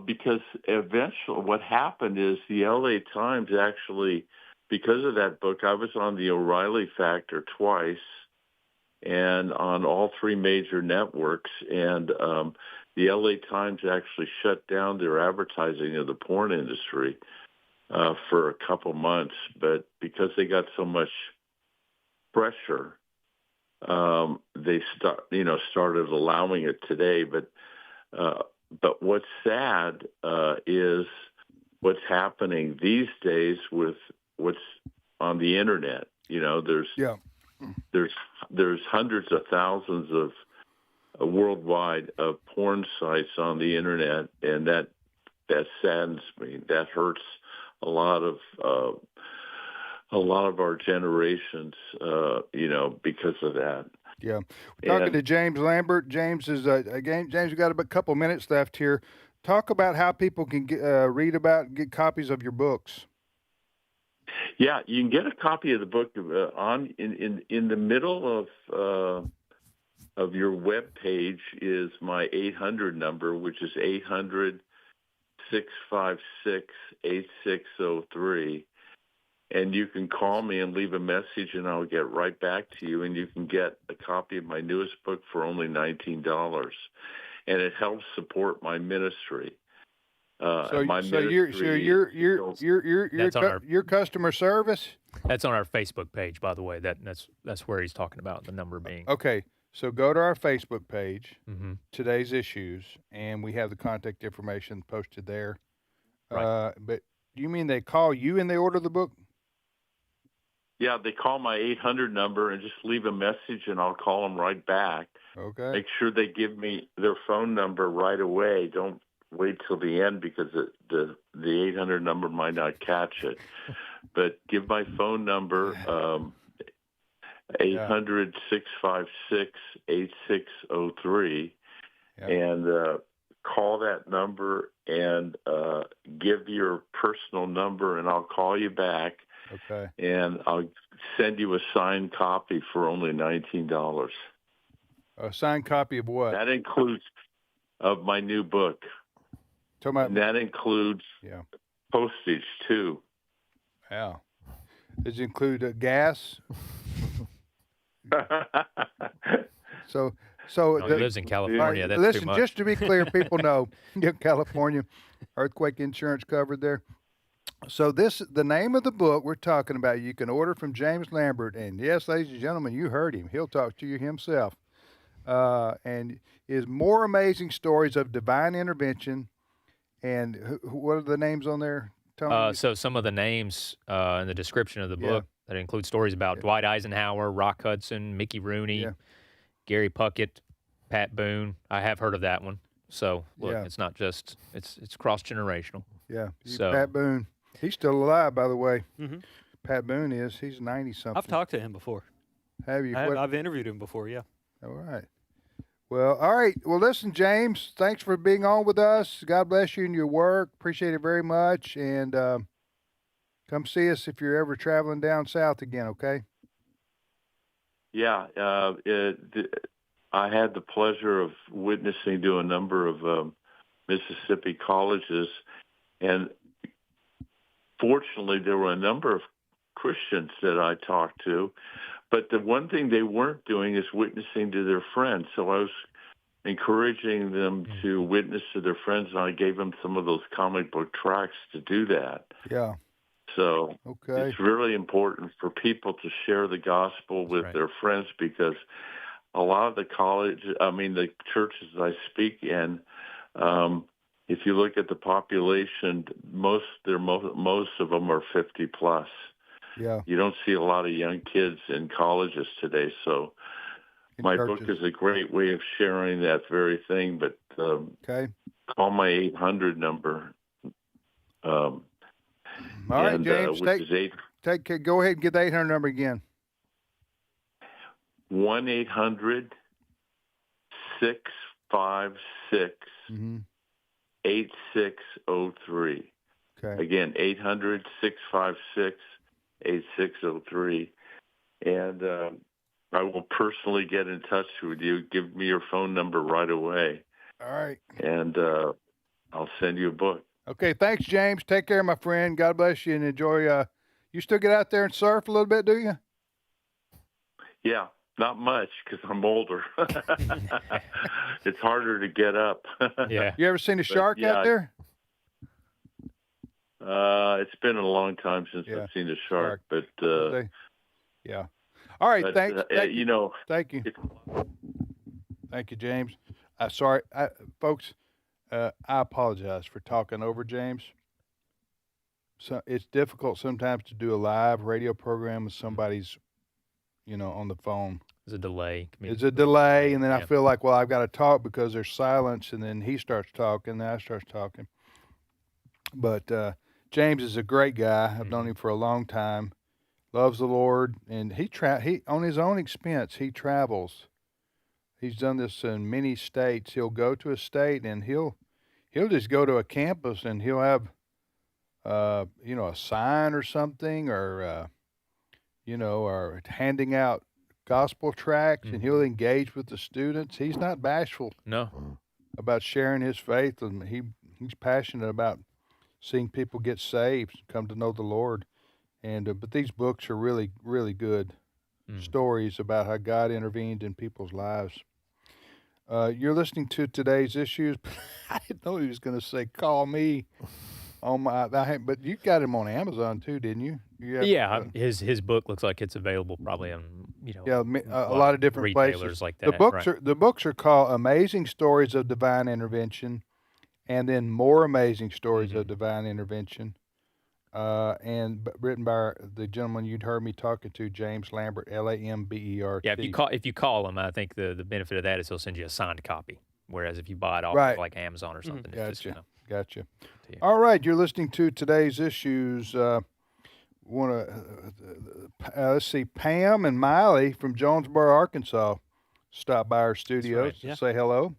Because eventually what happened is the LA Times actually, because of that book, I was on the O'Reilly Factor twice and on all 3 major networks. And the LA Times actually shut down their advertising of the porn industry for a couple months. But because they got so much pressure, they started allowing it today. But what's sad is what's happening these days with what's on the internet. There's hundreds of thousands of worldwide of porn sites on the internet, and that saddens me. That hurts a lot of our generations, because of that. Yeah, we're talking to James Lambert. James is James. We've got a couple minutes left here. Talk about how people can read about and get copies of your books. Yeah, you can get a copy of the book in the middle of your web page is my 800 number, which is 800-656-8603. And you can call me and leave a message, and I'll get right back to you. And you can get a copy of my newest book for only $19, and it helps support my ministry. Your customer service. That's on our Facebook page, by the way. That's where he's talking about the number being. Okay, so go to our Facebook page, mm-hmm. Today's Issues, and we have the contact information posted there. Right. But do you mean they call you and they order the book? Yeah, they call my 800 number and just leave a message, and I'll call them right back. Okay. Make sure they give me their phone number right away. Don't wait till the end because the 800 number might not catch it. But give my phone number, 800-656-8603, and call that number and give your personal number, and I'll call you back. Okay. And I'll send you a signed copy for only $19. A signed copy of what? That includes of my new book. And that includes postage too. Yeah. Does it include gas? So he lives in California. That's listen, too much. Just to be clear, people know California earthquake insurance covered there. So the name of the book we're talking about, you can order from James Lambert. And yes, ladies and gentlemen, you heard him. He'll talk to you himself. And is More Amazing Stories of Divine Intervention. And what are the names on there, Tony? So some of the names in the description of the book that include stories about Dwight Eisenhower, Rock Hudson, Mickey Rooney, Gary Puckett, Pat Boone. I have heard of that one. So look, it's not just it's cross-generational. Yeah. So Pat Boone. He's still alive, by the way. Mm-hmm. Pat Boone is. He's 90-something. I've talked to him before. Have you? I've interviewed him before, yeah. All right. Well, all right. Well, listen, James, thanks for being on with us. God bless you and your work. Appreciate it very much. And come see us if you're ever traveling down south again, okay? Yeah. I had the pleasure of witnessing to a number of Mississippi colleges, and fortunately, there were a number of Christians that I talked to, but the one thing they weren't doing is witnessing to their friends. So I was encouraging them to witness to their friends, and I gave them some of those comic book tracts to do that. Yeah. So it's really important for people to share the gospel with their friends, because a lot of the the churches I speak in, if you look at the population, most of them are 50 plus. Yeah. You don't see a lot of young kids in colleges today. So my book is a great way of sharing that very thing. But call my 800 number. All right, James. Go ahead and get the 800 number again. 1-800-656-8603. Okay. Again, 800-656-8603. And I will personally get in touch with you. Give me your phone number right away. All right. And I'll send you a book. Okay. Thanks, James. Take care, my friend. God bless you, and enjoy. You still get out there and surf a little bit, do you? Yeah. Not much, because I'm older. It's harder to get up. Yeah. You ever seen a shark out there? It's been a long time since I've seen a shark, but yeah. All right, thanks. Thank you. Thank you. Thank you, James. Sorry, folks. I apologize for talking over James. So it's difficult sometimes to do a live radio program with somebody's, on the phone. There's a delay. It's a delay, and then I feel like, well, I've got to talk because there's silence, and then he starts talking, and then I start talking. But James is a great guy. I've known him for a long time. Loves the Lord, and he on his own expense, he travels. He's done this in many states. He'll go to a state, and he'll just go to a campus, and he'll have a sign or something, or or handing out gospel tracts, and he'll engage with the students. He's not bashful about sharing his faith, and he's passionate about seeing people get saved, come to know the Lord. And but these books are really, really good stories about how God intervened in people's lives. You're listening to Today's Issues. I didn't know he was going to say, call me on my, but you got him on Amazon too, didn't you? His book looks like it's available probably on a lot of different retailers places like that. The books are called Amazing Stories of Divine Intervention, and then More Amazing Stories of Divine Intervention, and written by the gentleman you'd heard me talking to, James Lambert, Lambert. Yeah, if you call him, I think the benefit of that is he'll send you a signed copy. Whereas if you buy it off of like Amazon or something, it's just, Gotcha. All right, you're listening to Today's Issues. Let's see, Pam and Miley from Jonesboro, Arkansas, stopped by our studios to say hello.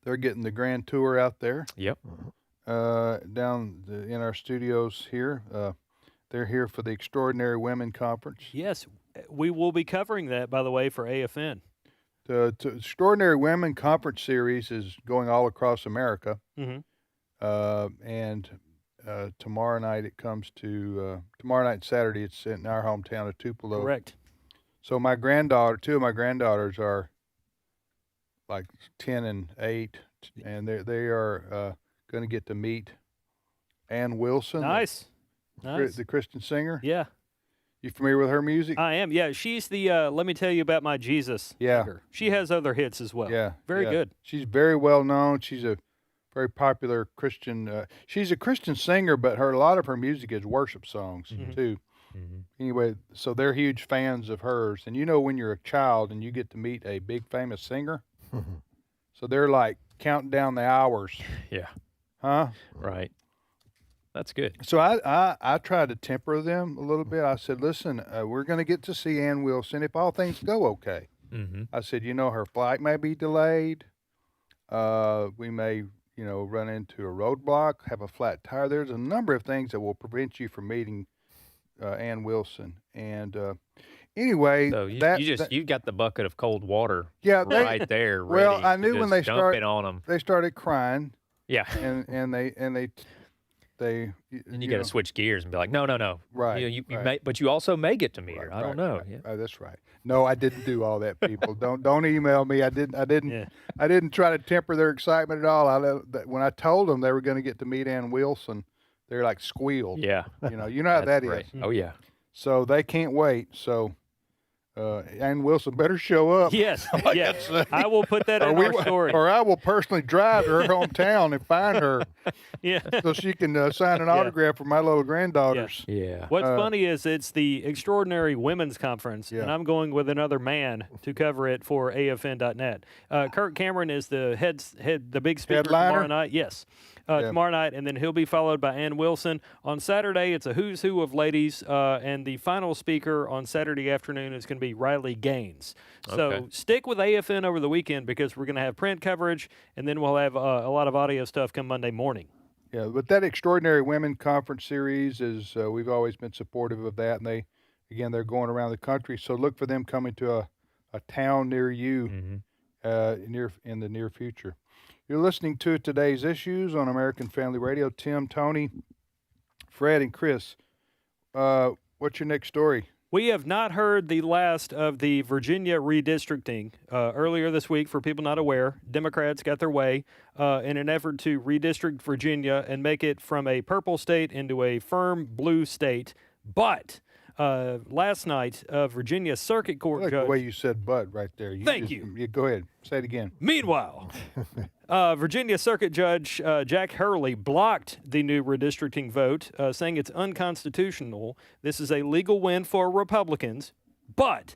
They're getting the grand tour out there. Yep. Down in our studios here. They're here for the Extraordinary Women Conference. Yes, we will be covering that, by the way, for AFN. The Extraordinary Women Conference series is going all across America. Mm-hmm. And tomorrow night it comes to, tomorrow night and Saturday, it's in our hometown of Tupelo. Correct. So two of my granddaughters are like 10 and 8, and they are going to get to meet Ann Wilson. Nice. The Christian singer. Yeah. You familiar with her music? I am. Yeah, she's the Let Me Tell You About My Jesus. Yeah. singer. She has other hits as well. Yeah. Very good. She's very well known. She's a very popular Christian. She's a Christian singer, but a lot of her music is worship songs too. Mm-hmm. Anyway, so they're huge fans of hers. And when you're a child and you get to meet a big famous singer, so they're like counting down the hours. Yeah. Huh? Right. That's good. So I tried to temper them a little bit. I said, listen, we're going to get to see Ann Wilson if all things go okay. Mm-hmm. I said, her flight may be delayed. We may, run into a roadblock, have a flat tire. There's a number of things that will prevent you from meeting Ann Wilson. And anyway, so you got the bucket of cold water. Right there. Well, ready I knew to when they dump it on them. they started crying. Yeah. And they they. And you got to switch gears and be like, no. Right. You right. may, but you also may get to meet her. Right, I don't know. Right. Yeah. That's right. No, I didn't do all that. People, don't email me. I didn't try to temper their excitement at all. When I told them they were going to get to meet Ann Wilson, they're like squealed. Yeah. You know how that great. is. Oh yeah. So they can't wait. So. Ann Wilson better show up. Yes, yes. I will put that in our story. Or I will personally drive to her hometown and find her. Yeah. So she can sign an autograph for my little granddaughters. Yeah. What's funny is it's the Extraordinary Women's Conference, and I'm going with another man to cover it for AFN.net. Kirk Cameron is the the big speaker tomorrow night. Yes. Tomorrow night, and then he'll be followed by Ann Wilson. On Saturday, it's a who's who of ladies, and the final speaker on Saturday afternoon is going to be Riley Gaines. So stick with AFN over the weekend because we're going to have print coverage, and then we'll have a lot of audio stuff come Monday morning. Yeah, but that Extraordinary Women Conference series is we've always been supportive of that, and they're going around the country. So look for them coming to a town near you in the near future. You're listening to Today's Issues on American Family Radio. Tim, Tony, Fred, and Chris. What's your next story? We have not heard the last of the Virginia redistricting. Earlier this week, for people not aware, Democrats got their way in an effort to redistrict Virginia and make it from a purple state into a firm blue state. But last night, Virginia Circuit Court judge... the way you said "but" right there. Thank you. Go ahead. Say it again. Meanwhile, Virginia Circuit Judge Jack Hurley blocked the new redistricting vote, saying it's unconstitutional. This is a legal win for Republicans. But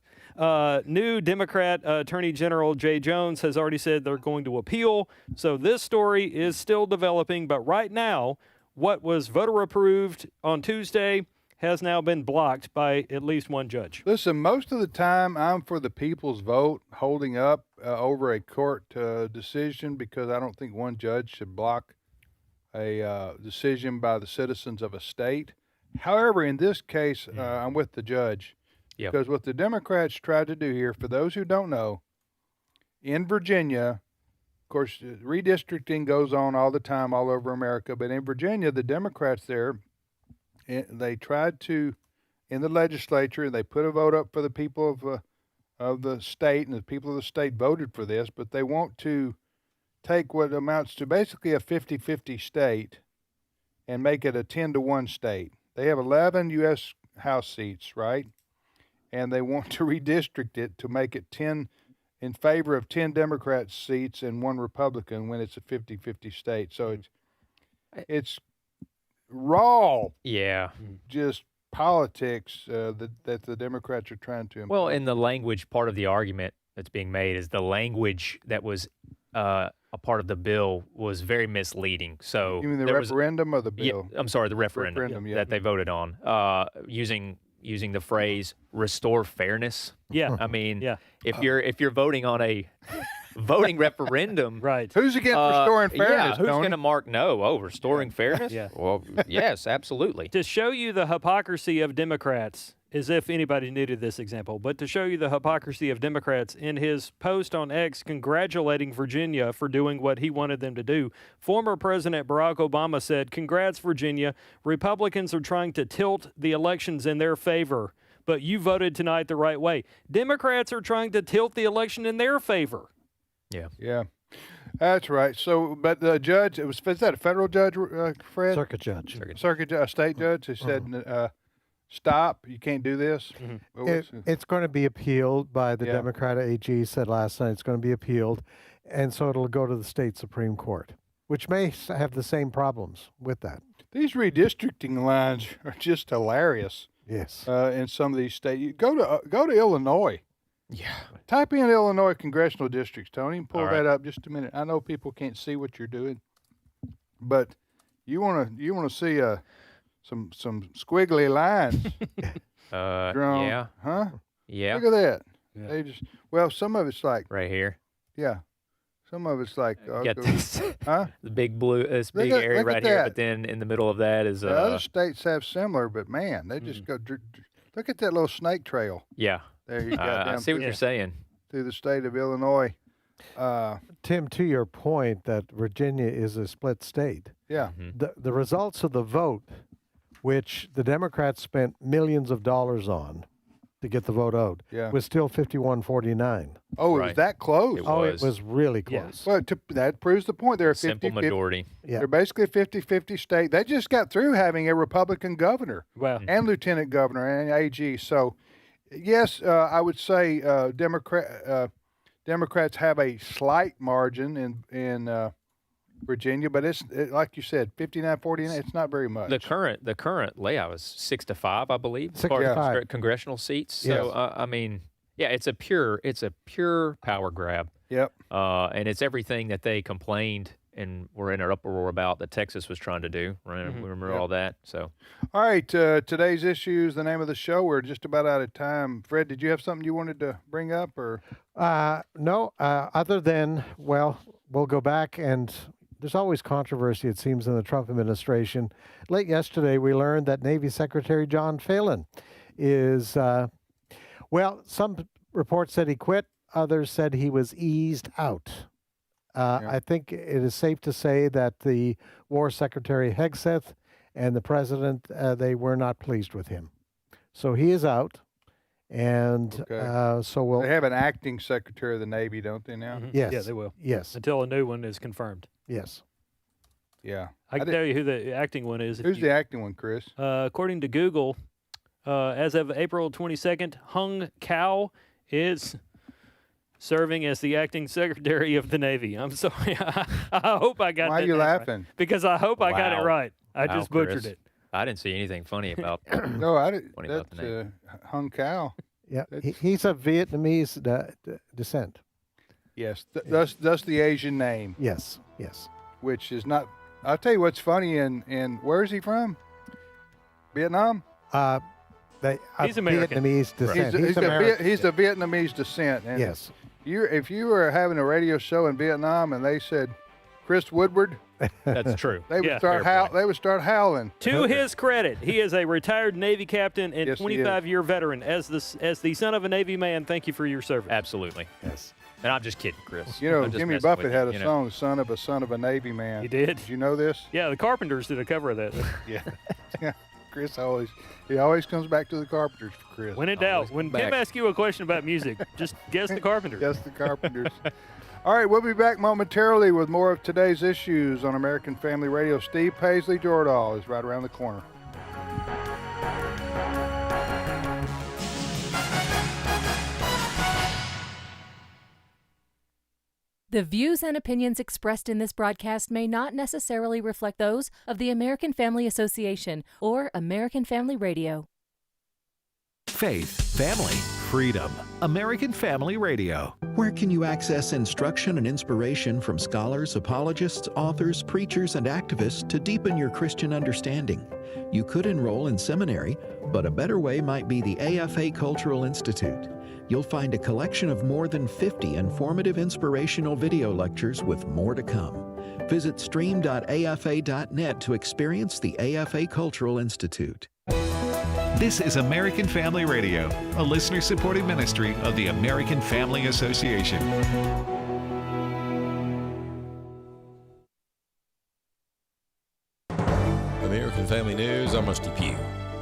new Democrat Attorney General Jay Jones has already said they're going to appeal. So this story is still developing. But right now, what was voter approved on Tuesday has now been blocked by at least one judge. Listen, most of the time I'm for the people's vote holding up over a court decision because I don't think one judge should block a decision by the citizens of a state. However, in this case, I'm with the judge because what the Democrats tried to do here, for those who don't know, in Virginia, of course, redistricting goes on all the time all over America, but in Virginia, the Democrats there, they tried to, in the legislature, they put a vote up for the people of the state, and the people of the state voted for this, but they want to take what amounts to basically a 50-50 state and make it a 10-1 state. They have 11 U.S. House seats, right? And they want to redistrict it to make it 10 in favor of 10 Democrat seats and 1 Republican when it's a 50-50 state. So it's raw, just politics that the Democrats are trying to impose. Well, and the language part of the argument that's being made is the language that was a part of the bill was very misleading. So you mean the referendum or the bill? I'm sorry, the referendum that they voted on, using the phrase "restore fairness." Yeah, I mean, if you're voting on a voting referendum, right? Who's against restoring fairness? Who's going to mark no? Oh, restoring fairness? Yeah. Well, yes, absolutely. To show you the hypocrisy of Democrats, as if anybody needed this example, but to show you the hypocrisy of Democrats, in his post on X congratulating Virginia for doing what he wanted them to do, former President Barack Obama said, "Congrats, Virginia. Republicans are trying to tilt the elections in their favor, but you voted tonight the right way. Democrats are trying to tilt the election in their favor." Yeah, that's right. So, but the judge, is that a federal judge, Fred? Circuit judge. A state judge who said, stop, you can't do this. It's going to be appealed by the Democrat AG, said last night it's going to be appealed, and so it'll go to the state Supreme Court, which may have the same problems with that. These redistricting lines are just hilarious. Yes. In some of these states. Go to Illinois. Yeah. Type in Illinois congressional districts, Tony, and pull that up just a minute. I know people can't see what you're doing, but you want to see some squiggly lines drawn. Yeah. Huh? Yeah. Look at that. Yeah. They just some of it's like right here. Yeah. Some of it's like get this, huh? The big blue, this big area right here, but then in the middle of that is the other states have similar, but man, they just go. Look at that little snake trail. Yeah. There you go. I see what you're saying. Through the state of Illinois. Tim, to your point that Virginia is a split state. Yeah. The results of the vote, which the Democrats spent millions of dollars on to get the vote out, was still 51-49. Oh, it was that close? It was really close. Well, that proves the point. They're a 50, simple majority. They're basically a 50-50 state. They just got through having a Republican governor and lieutenant governor and AG. So, yes, I would say Democrats have a slight margin in Virginia, but it's like you said, 59-49. It's not very much. The current layout is 6-5, I believe, 6-5 congressional seats. So I mean, it's a pure power grab. Yep. And it's everything that they complained and were in an uproar about that Texas was trying to do. Right? We remember all that. So, all right, today's issues. The name of the show. We're just about out of time. Fred, did you have something you wanted to bring up, or? No. Other than we'll go back and. There's always controversy, it seems, in the Trump administration. Late yesterday, we learned that Navy Secretary John Phelan is, some reports said he quit. Others said he was eased out. I think it is safe to say that the War Secretary Hegseth and the President, they were not pleased with him. So he is out. And so we'll... They have an acting Secretary of the Navy, don't they now? Yes. Yeah, they will. Yes. Until a new one is confirmed. Yes. Yeah. I can tell you who the acting one is. Who's the acting one, Chris? According to Google, as of April 22nd, Hung Cao is serving as the acting Secretary of the Navy. I'm sorry. I hope I got that. Why are you laughing? Right. Because I hope I got it right. I just butchered Chris. it. I didn't see anything funny about No, I didn't. That's Hung Cao. Yeah, he's of Vietnamese descent. Yes, thus the Asian name. Yes. Which is not. I'll tell you what's funny. In where is he from? Vietnam. He's American. Vietnamese descent. He's of Vietnamese descent. And yes. If you were having a radio show in Vietnam and they said Chris Woodward. That's true. They would start howling. To his credit, he is a retired Navy captain and 25-year veteran. As the son of a Navy man, thank you for your service. Absolutely. Yes. And I'm just kidding, Chris. You know, Jimmy Buffett had a song, "Son of a Navy Man." He did. Did you know this? Yeah, the Carpenters did a cover of that. Yeah. Chris always comes back to the Carpenters for Chris. When in doubt, when Tim asks you a question about music, just guess the Carpenters. Guess the Carpenters. All right, we'll be back momentarily with more of today's issues on American Family Radio. Steve Paisley Jordahl is right around the corner. The views and opinions expressed in this broadcast may not necessarily reflect those of the American Family Association or American Family Radio. Faith, family, freedom. American Family Radio. Where can you access instruction and inspiration from scholars, apologists, authors, preachers, and activists to deepen your Christian understanding? You could enroll in seminary, but a better way might be the AFA Cultural Institute. You'll find a collection of more than 50 informative inspirational video lectures with more to come. Visit stream.afa.net to experience the AFA Cultural Institute. This is American Family Radio, a listener-supported ministry of the American Family Association. American Family News, I'm Rusty Pugh.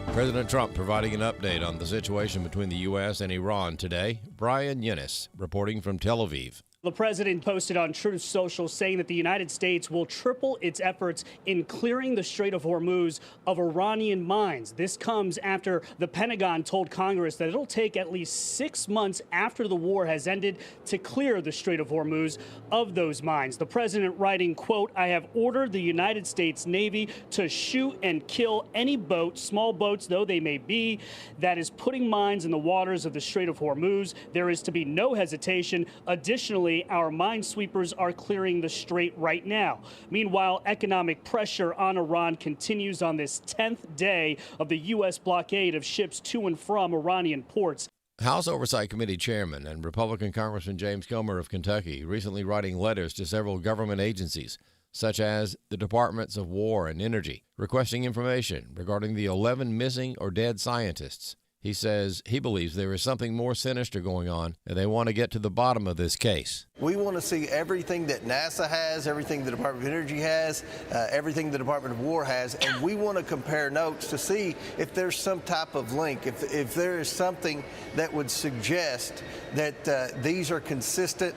President Trump providing an update on the situation between the U.S. and Iran today. Brian Yunus reporting from Tel Aviv. The president posted on Truth Social saying that the United States will triple its efforts in clearing the Strait of Hormuz of Iranian mines. This comes after the Pentagon told Congress that it'll take at least 6 months after the war has ended to clear the Strait of Hormuz of those mines. The president writing, quote, "I have ordered the United States Navy to shoot and kill any boat, small boats though they may be, that is putting mines in the waters of the Strait of Hormuz. There is to be no hesitation. Additionally, our minesweepers are clearing the strait right now." Meanwhile, economic pressure on Iran continues on this 10th day of the U.S. blockade of ships to and from Iranian ports. House Oversight Committee Chairman and Republican Congressman James Comer of Kentucky recently writing letters to several government agencies, such as the Departments of War and Energy, requesting information regarding the 11 missing or dead scientists. He says he believes there is something more sinister going on, and they want to get to the bottom of this case. We want to see everything that NASA has, everything the Department of Energy has, everything the Department of War has, and we want to compare notes to see if there's some type of link, if there is something that would suggest that these are consistent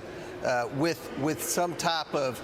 with some type of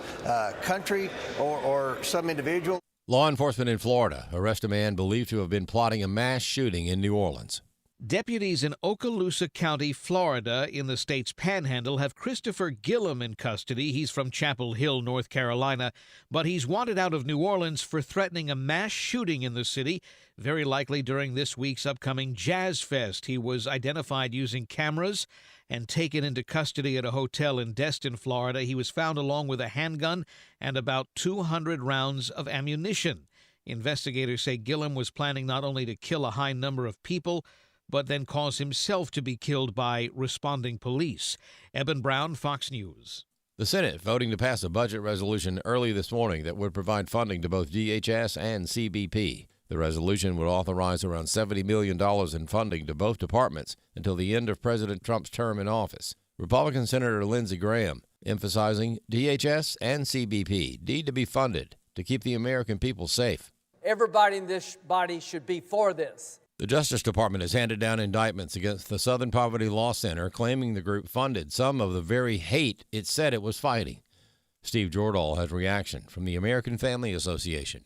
country or some individual. Law enforcement in Florida arrest a man believed to have been plotting a mass shooting in New Orleans. Deputies in Okaloosa County, Florida, in the state's panhandle, have Christopher Gillum in custody. He's from Chapel Hill, North Carolina, but he's wanted out of New Orleans for threatening a mass shooting in the city, very likely during this week's upcoming Jazz Fest. He was identified using cameras and taken into custody at a hotel in Destin, Florida. He was found along with a handgun and about 200 rounds of ammunition. Investigators say Gillum was planning not only to kill a high number of people, but then cause himself to be killed by responding police. Eben Brown, Fox News. The Senate voting to pass a budget resolution early this morning that would provide funding to both DHS and CBP. The resolution would authorize around $70 million in funding to both departments until the end of President Trump's term in office. Republican Senator Lindsey Graham emphasizing DHS and CBP need to be funded to keep the American people safe. Everybody in this body should be for this. The Justice Department has handed down indictments against the Southern Poverty Law Center, claiming the group funded some of the very hate it said it was fighting. Steve Jordahl has reaction from the American Family Association.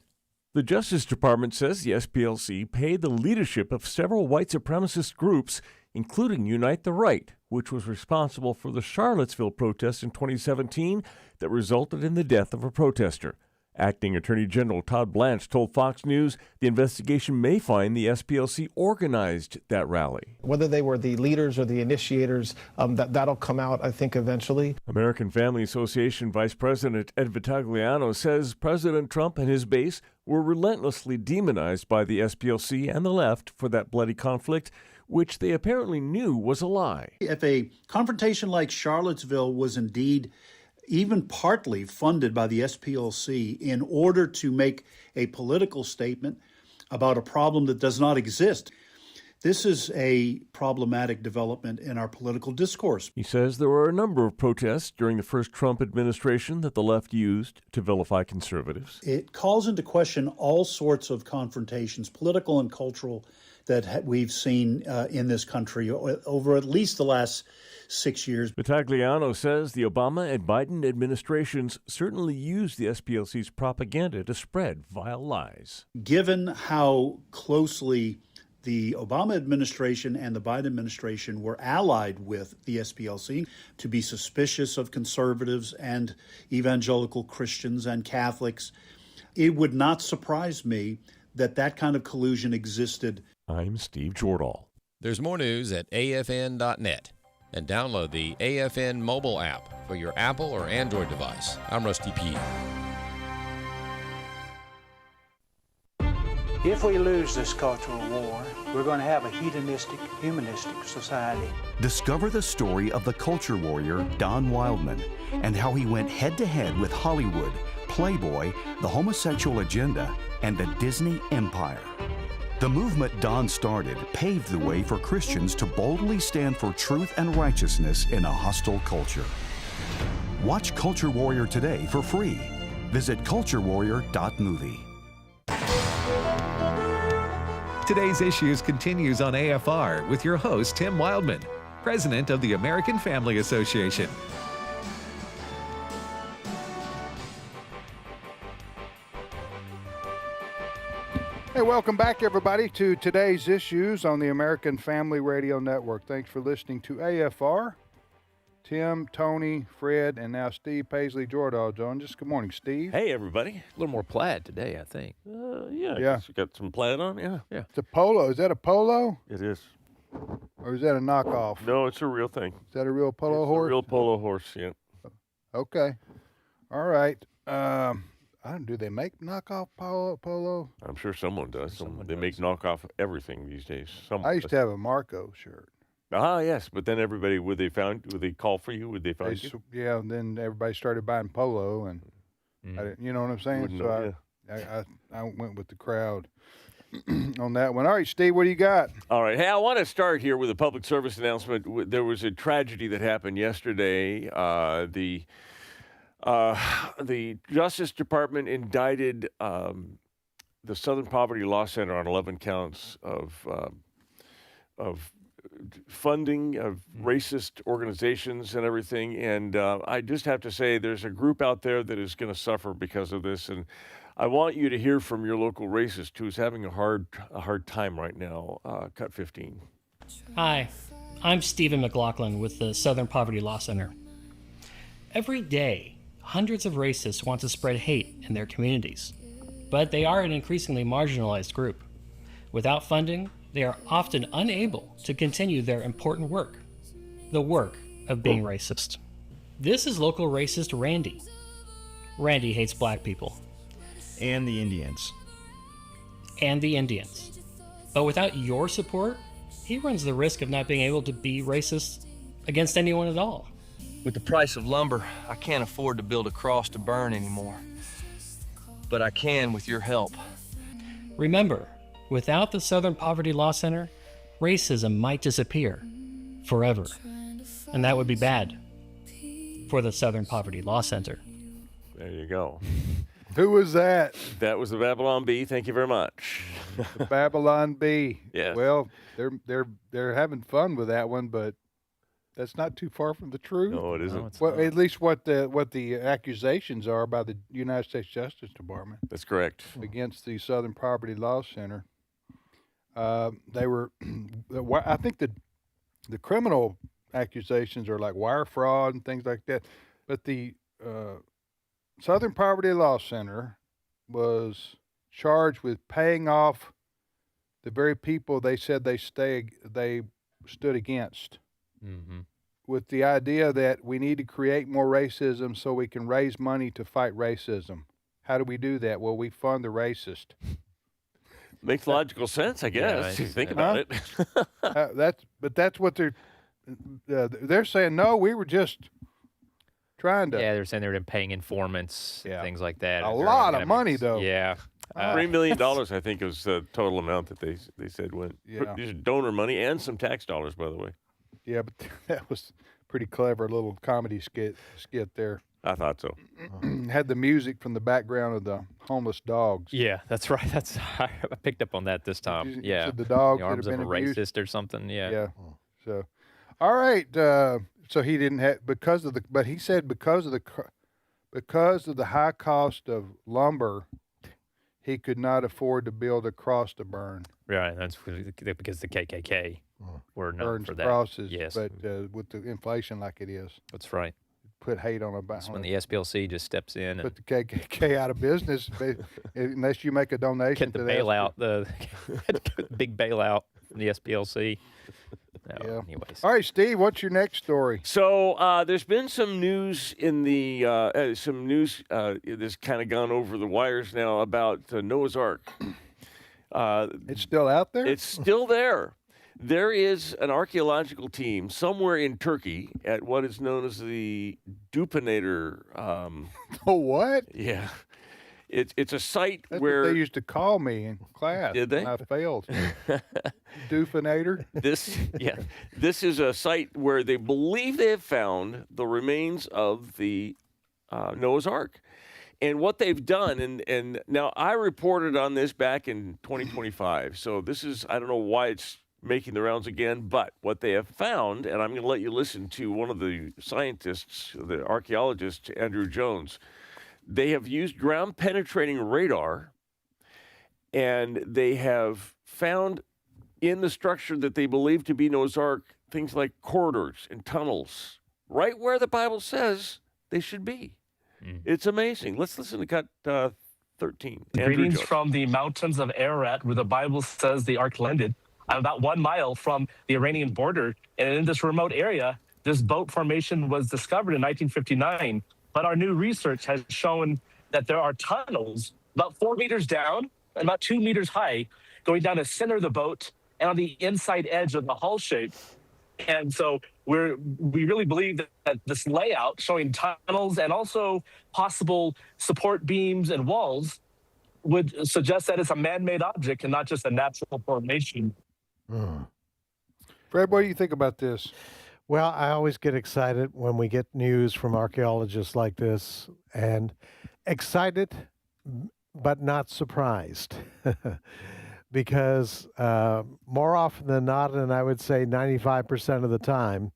The Justice Department says the SPLC paid the leadership of several white supremacist groups, including Unite the Right, which was responsible for the Charlottesville protests in 2017 that resulted in the death of a protester. Acting Attorney General Todd Blanche told Fox News the investigation may find the SPLC organized that rally. Whether they were the leaders or the initiators, that'll come out, I think, eventually. American Family Association Vice President Ed Vitagliano says President Trump and his base were relentlessly demonized by the SPLC and the left for that bloody conflict, which they apparently knew was a lie. If a confrontation like Charlottesville was indeed even partly funded by the SPLC in order to make a political statement about a problem that does not exist, this is a problematic development in our political discourse. He says there were a number of protests during the first Trump administration that the left used to vilify conservatives. It calls into question all sorts of confrontations, political and cultural, that we've seen in this country over at least the last 6 years. Vitagliano says the Obama and Biden administrations certainly used the SPLC's propaganda to spread vile lies. Given how closely the Obama administration and the Biden administration were allied with the SPLC, to be suspicious of conservatives and evangelical Christians and Catholics, it would not surprise me that that kind of collusion existed. I'm Steve Jordahl. There's more news at afn.net. And download the AFN mobile app for your Apple or Android device. I'm Rusty P. If we lose this cultural war, we're going to have a hedonistic, humanistic society. Discover the story of the culture warrior Don Wildmon and how he went head-to-head with Hollywood, Playboy, the homosexual agenda, and the Disney empire. The movement Don started paved the way for Christians to boldly stand for truth and righteousness in a hostile culture. Watch Culture Warrior today for free. Visit culturewarrior.movie. Today's Issues continues on AFR with your host, Tim Wildmon, president of the American Family Association. Hey, welcome back, everybody, to Today's Issues on the American Family Radio Network. Thanks for listening to AFR. Tim, Tony, Fred, and now Steve Paisley Jordahl joined us. Good morning, Steve. Hey, everybody. A little more plaid today, I think. Yeah. I guess you got some plaid on, yeah. It's a polo. Is that a polo? It is. Or is that a knockoff? No, it's a real thing. Is that a real polo horse? A real polo horse, yeah. Okay. All right. Do they make knockoff polo? I'm sure someone does. They make knockoff everything these days. I used to have a Marco shirt. Ah, yes, but then everybody, would they call for you? Would they find you? Yeah, and then everybody started buying polo, and I didn't, you know what I'm saying? I went with the crowd. on that one. All right, Steve, what do you got? All right. Hey, I want to start here with a public service announcement. There was a tragedy that happened yesterday. The Justice Department indicted the Southern Poverty Law Center on 11 counts of funding of racist organizations and everything. And I just have to say, there's a group out there that is going to suffer because of this. And I want you to hear from your local racist who's having a hard time right now. Cut 15. Hi, I'm Stephen McLaughlin with the Southern Poverty Law Center. Every day, hundreds of racists want to spread hate in their communities, but they are an increasingly marginalized group. Without funding, they are often unable to continue their important work, the work of being racist. This is local racist Randy. Randy hates black people. And the Indians. And the Indians. But without your support, he runs the risk of not being able to be racist against anyone at all. With the price of lumber, I can't afford to build a cross to burn anymore. But I can with your help. Remember, without the Southern Poverty Law Center, racism might disappear forever. And that would be bad for the Southern Poverty Law Center. There you go. Who was that? That was the Babylon Bee. Thank you very much. The Babylon Bee. Yes. Well, they're having fun with that one, but that's not too far from the truth. No, it isn't. No, well, at least what the accusations are by the United States Justice Department. That's correct. Against the Southern Poverty Law Center. They were, I think the criminal accusations are like wire fraud and things like that, but the Southern Poverty Law Center was charged with paying off the very people they said they stood against, with the idea that we need to create more racism so we can raise money to fight racism. How do we do that? Well, we fund the racist. Makes logical sense, I guess. Yeah, think about it. That's what they're saying. No, we were just trying to. Yeah, they're saying they're paying informants, things like that. A lot of money, though. Yeah. $3 million, I think, was the total amount that they said went. Yeah. These are donor money and some tax dollars, by the way. Yeah, but that was pretty clever little comedy skit there. I thought so. Had the music from the background of the homeless dogs. Yeah, that's right. I picked up on that this time. You said the dogs the arms that of have a been racist abused. or something. Yeah. Yeah. So, all right. So he didn't have but he said because of the high cost of lumber, he could not afford to build a cross to burn. Right. That's because the KKK were known burns for that. crosses. Yes. But with the inflation like it is, that's right. Put hate on a. That's when the SPLC just steps in. Put the KKK out of business unless you make a donation. Get the bailout, the big bailout from the SPLC. No, yeah. Anyways. All right, Steve, what's your next story? So there's been some news in the that's kind of gone over the wires now about Noah's Ark. It's still out there? It's still there. There is an archaeological team somewhere in Turkey at what is known as the Dupinator. Oh, what? Yeah. It's a site That's where what they used to call me in class. Did they? And I failed. Dupinator. This is a site where they believe they have found the remains of the Noah's Ark. And what they've done, and now I reported on this back in 2025, so this is, I don't know why it's making the rounds again, but what they have found, and I'm going to let you listen to one of the scientists, the archaeologist, Andrew Jones. They have used ground-penetrating radar, and they have found in the structure that they believe to be Noah's Ark things like corridors and tunnels, right where the Bible says they should be. It's amazing. Let's listen to cut 13. Greetings from the mountains of Ararat, where the Bible says the Ark landed. I'm about 1 mile from the Iranian border, and in this remote area, this boat formation was discovered in 1959. But our new research has shown that there are tunnels about 4 meters down and about 2 meters high going down the center of the boat and on the inside edge of the hull shape. And so we really believe that this layout showing tunnels and also possible support beams and walls would suggest that it's a man-made object and not just a natural formation. Fred, what do you think about this? Well, I always get excited when we get news from archaeologists like this, and excited but not surprised. Because more often than not, and I would say 95% of the time,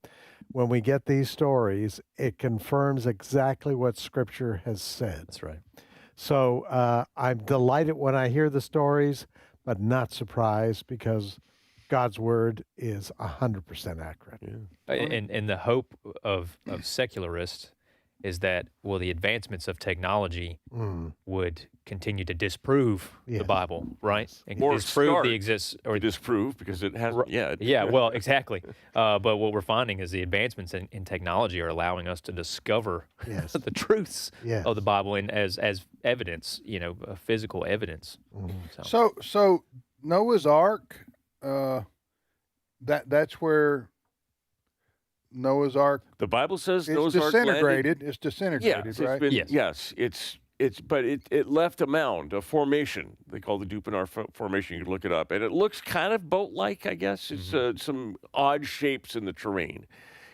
when we get these stories, it confirms exactly what Scripture has said. That's right. So I'm delighted when I hear the stories, but not surprised because God's word is 100% accurate. Yeah. And the hope of secularists is that, well, the advancements of technology would continue to disprove the Bible, right? And Or disprove the exists, or disprove, because it hasn't yet. Yeah, well, exactly. But what we're finding is the advancements in technology are allowing us to discover the truths of the Bible, and as evidence, physical evidence. So Noah's Ark, that's where Noah's Ark. The Bible says it's Noah's Ark disintegrated. landed. It's disintegrated, right? Yes, but it left a mound, a formation. They call the Dupinar Formation. You can look it up, and it looks kind of boat-like, I guess. It's some odd shapes in the terrain,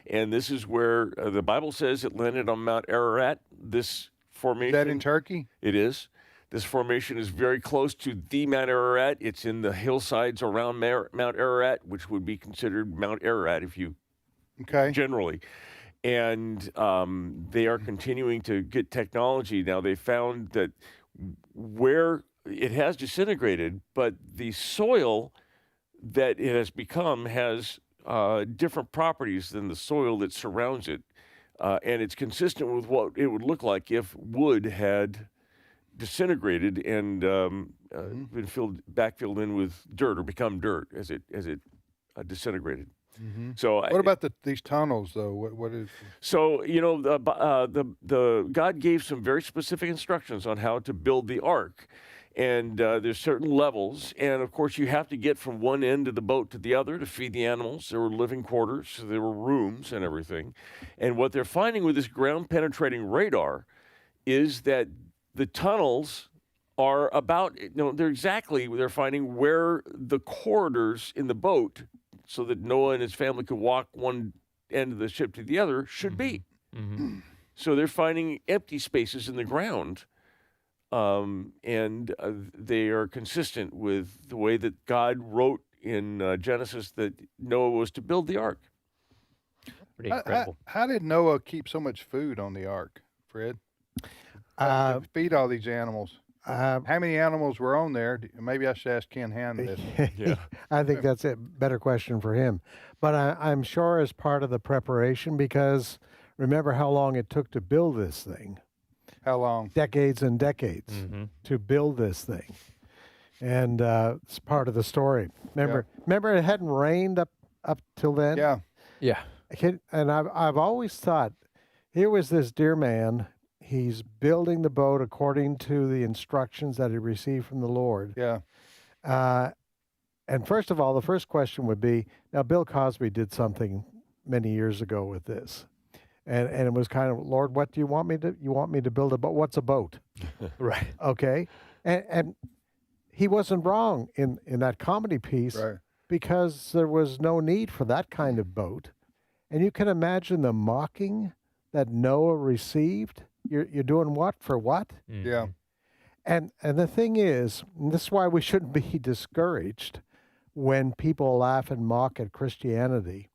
and this is where the Bible says it landed on Mount Ararat. This formation. Is that in Turkey? It is. This formation is very close to the Mount Ararat. It's in the hillsides around Mount Ararat, which would be considered Mount Ararat if you generally. And they are continuing to get technology. Now, they found that where it has disintegrated, but the soil that it has become has different properties than the soil that surrounds it. And it's consistent with what it would look like if wood had disintegrated and been backfilled in with dirt, or become dirt as it disintegrated. So what about these tunnels, though? What is? So the God gave some very specific instructions on how to build the ark, and there's certain levels, and of course you have to get from one end of the boat to the other to feed the animals. There were living quarters, so there were rooms and everything, and what they're finding with this ground penetrating radar is that the tunnels are they're finding where the corridors in the boat, so that Noah and his family could walk one end of the ship to the other, should be. So they're finding empty spaces in the ground, and they are consistent with the way that God wrote in Genesis that Noah was to build the ark. Pretty incredible. How did Noah keep so much food on the ark, Fred? To feed all these animals. How many animals were on there? Maybe I should ask Ken Hand this. I think that's a better question for him. But I'm sure as part of the preparation, because remember how long it took to build this thing. How long? Decades and decades to build this thing. And it's part of the story. Remember it hadn't rained up till then? Yeah. And I've always thought, here was this dear man. He's building the boat according to the instructions that he received from the Lord. Yeah. And first of all, the first question would be, now Bill Cosby did something many years ago with this. And it was kind of, Lord, what do you want me to? You want me to build a boat? What's a boat? Right. Okay. And he wasn't wrong in that comedy piece, because there was no need for that kind of boat. And you can imagine the mocking that Noah received. You're doing what for what? Yeah. And the thing is, and this is why we shouldn't be discouraged when people laugh and mock at Christianity.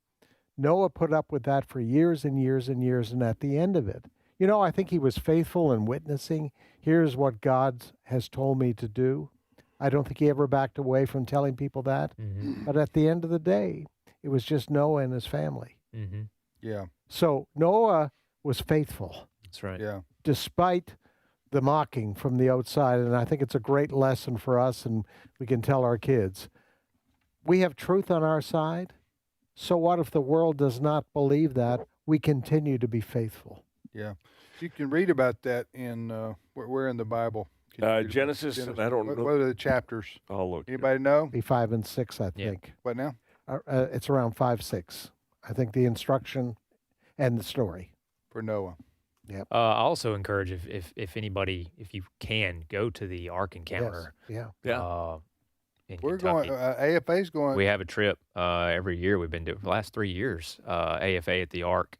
Noah put up with that for years and years and years, and at the end of it, I think he was faithful in witnessing, here's what God has told me to do. I don't think he ever backed away from telling people that. But at the end of the day, it was just Noah and his family. Yeah. So Noah was faithful. That's right. Yeah. Despite the mocking from the outside. And I think it's a great lesson for us, and we can tell our kids, we have truth on our side. So what if the world does not believe that? We continue to be faithful. Yeah. You can read about that in, where in the Bible? Genesis, I don't know. What are the chapters? I'll look. Anybody know? Be 5 and 6, I think. What now? It's around 5, 6. I think the instruction and the story. For Noah. Yep. I also encourage if anybody, if you can, go to the Ark Encounter. Yes. In We're Kentucky. going. AFA's going. We have a trip every year. We've been doing for the last 3 years. AFA at the Ark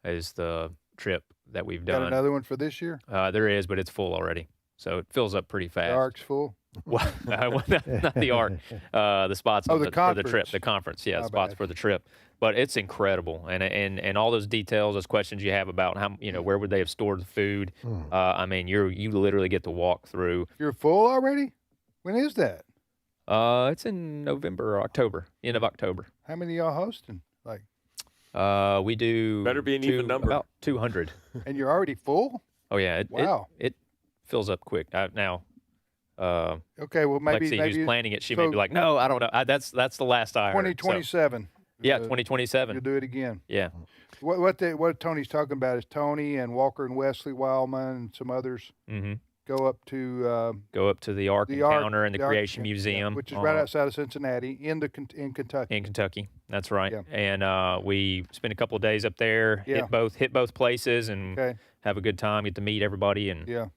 is the trip that we've done. Got another one for this year? There is, but it's full already, so it fills up pretty fast. The Ark's full. Well, not the Ark. The spots for the trip, the conference. Yeah, spots for the trip. But it's incredible, and all those details, those questions you have about how where would they have stored the food. I mean, you literally get to walk through. You're full already? When is that? It's in November or October, end of October. How many y'all hosting? Like, we do better be an even number. About 200. And you're already full? Oh yeah, wow. It fills up quick now. Okay, well maybe Lexi, who's planning it, she may be like, no, I don't know. That's the last I heard. 2027. Yeah, 2027. You'll do it again. Yeah. What Tony's talking about is Tony and Walker and Wesley Wildmon and some others go up to the Ark Encounter and the Creation Museum, which is right outside of Cincinnati, in Kentucky. In Kentucky, that's right. Yeah. And we spend a couple of days up there, hit both places, and have a good time. Get to meet everybody, and a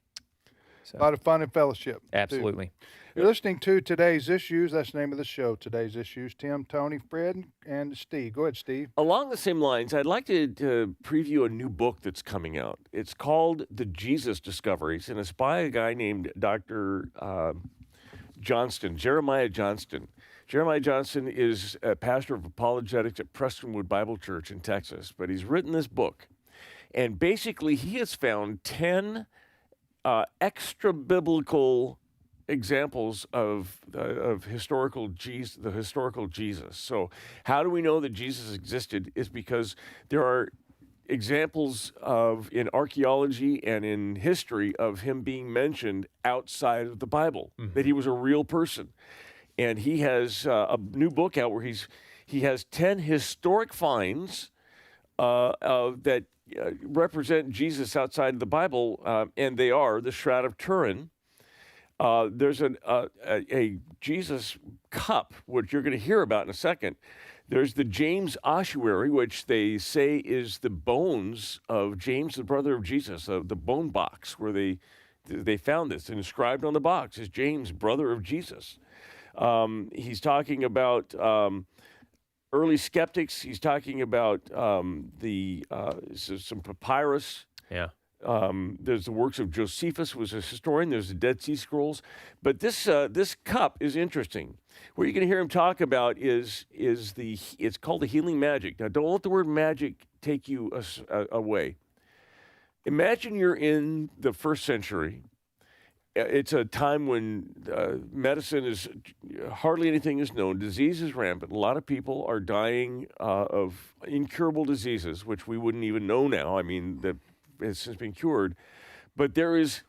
lot of fun and fellowship. Absolutely. You're listening to Today's Issues. That's the name of the show, Today's Issues. Tim, Tony, Fred, and Steve. Go ahead, Steve. Along the same lines, I'd like to preview a new book that's coming out. It's called The Jesus Discoveries, and it's by a guy named Dr. Johnston, Jeremiah Johnston. Jeremiah Johnston is a pastor of apologetics at Prestonwood Bible Church in Texas, but he's written this book. And basically, he has found 10 extra-biblical examples of historical Jesus, the historical Jesus. So how do we know that Jesus existed? Is because there are examples in archaeology and in history of him being mentioned outside of the Bible, that he was a real person. And he has a new book out where he has 10 historic finds that represent Jesus outside of the Bible, and they are the Shroud of Turin. There's a Jesus cup, which you're going to hear about in a second. There's the James ossuary, which they say is the bones of James, the brother of Jesus, the bone box, where they found this. And inscribed on the box is James, brother of Jesus. He's talking about early skeptics. He's talking about some papyrus. Yeah. There's the works of Josephus, who was a historian. There's the Dead Sea Scrolls. But this cup is interesting. What you're going to hear him talk about is it's called the healing magic. Now, don't let the word magic take you away. Imagine you're in the first century. It's a time when medicine is hardly anything is known. Disease is rampant. A lot of people are dying of incurable diseases, which we wouldn't even know now. I mean, it's since been cured. But there is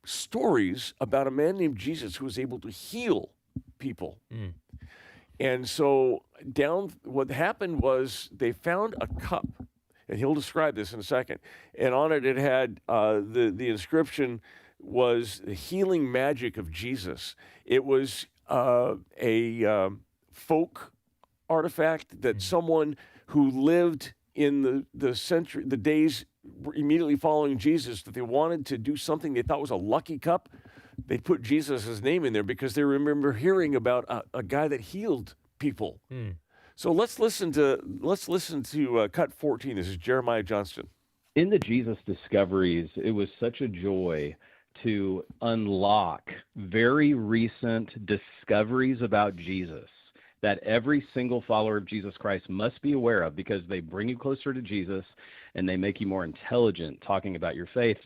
stories about a man named Jesus who was able to heal people. And so what happened was they found a cup, and he'll describe this in a second. And on it had the inscription was the healing magic of Jesus. It was a folk artifact that someone who lived in the days immediately following Jesus, that they wanted to do something they thought was a lucky cup. They put Jesus' name in there because they remember hearing about a guy that healed people. So let's listen to cut 14. This is Jeremiah Johnston. In the Jesus Discoveries, it was such a joy to unlock very recent discoveries about Jesus that every single follower of Jesus Christ must be aware of, because they bring you closer to Jesus and they make you more intelligent talking about your faith.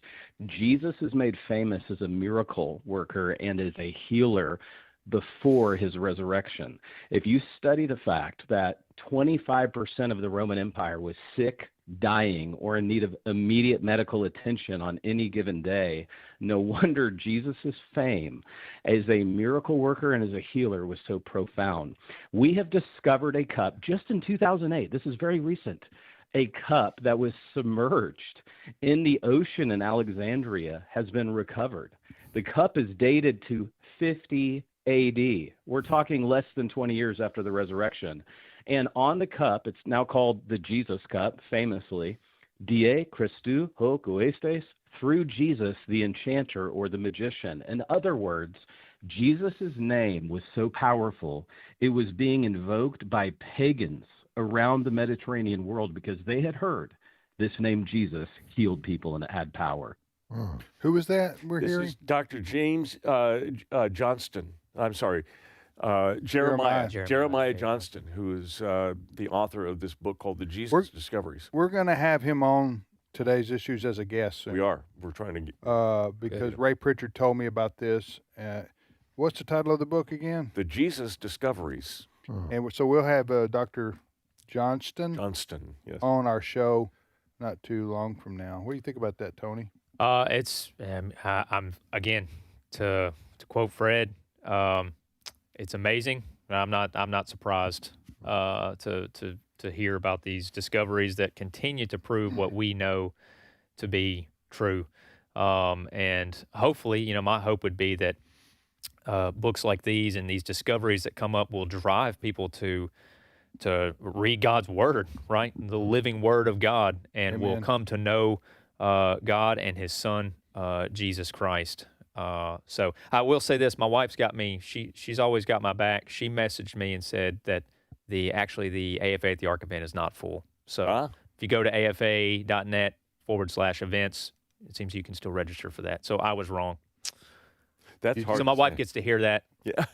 Jesus is made famous as a miracle worker and as a healer before his resurrection. If you study the fact that 25% of the Roman Empire was sick, dying, or in need of immediate medical attention on any given day, no wonder Jesus' fame as a miracle worker and as a healer was so profound. We have discovered a cup just in 2008. This is very recent. A cup that was submerged in the ocean in Alexandria has been recovered. The cup is dated to 50 AD. We're talking less than 20 years after the resurrection. And on the cup, it's now called the Jesus Cup, famously, Die Christu hoc oestes, through Jesus, the enchanter or the magician. In other words, Jesus' name was so powerful, it was being invoked by pagans around the Mediterranean world because they had heard this name Jesus healed people and it had power. Who was that we're This hearing? is Dr. James Johnston. I'm sorry. Jeremiah Johnston, who is the author of this book called The Jesus Discoveries. We're going to have him on today's issues as a guest soon. We are. We're trying to get... because Ray Pritchard told me about this. What's the title of the book again? The Jesus Discoveries. And so we'll have Dr. Johnston yes, on our show not too long from now. What do you think about that, Tony? I'm again to quote Fred. It's amazing. I'm not surprised to hear about these discoveries that continue to prove what we know to be true. And hopefully, my hope would be that books like these and these discoveries that come up will drive people to read God's word, right? The living word of God, and Amen. will come to know God and His Son, Jesus Christ. So I will say this: my wife's got me. She's always got my back. She messaged me and said that the AFA at the Ark event is not full. So if you go to afa.net/events, it seems you can still register for that. So I was wrong. That's hard. So my to wife say. gets to hear that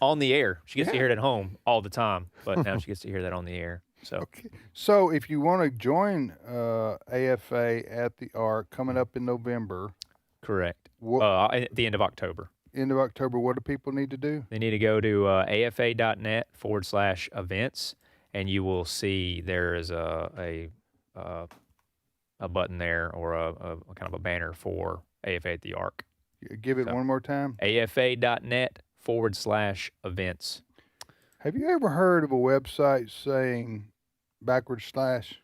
on the air. She gets to Yeah. hear it at home all the time, but now she gets to hear that on the air. So So if you want to join AFA at the Ark coming up in November. correct. At the end of October. End of October, what do people need to do? They need to go to afa.net/events, and you will see there is a button there, or a kind of a banner for AFA at the Ark. Give it one more time. afa.net/events. Have you ever heard of a website saying /?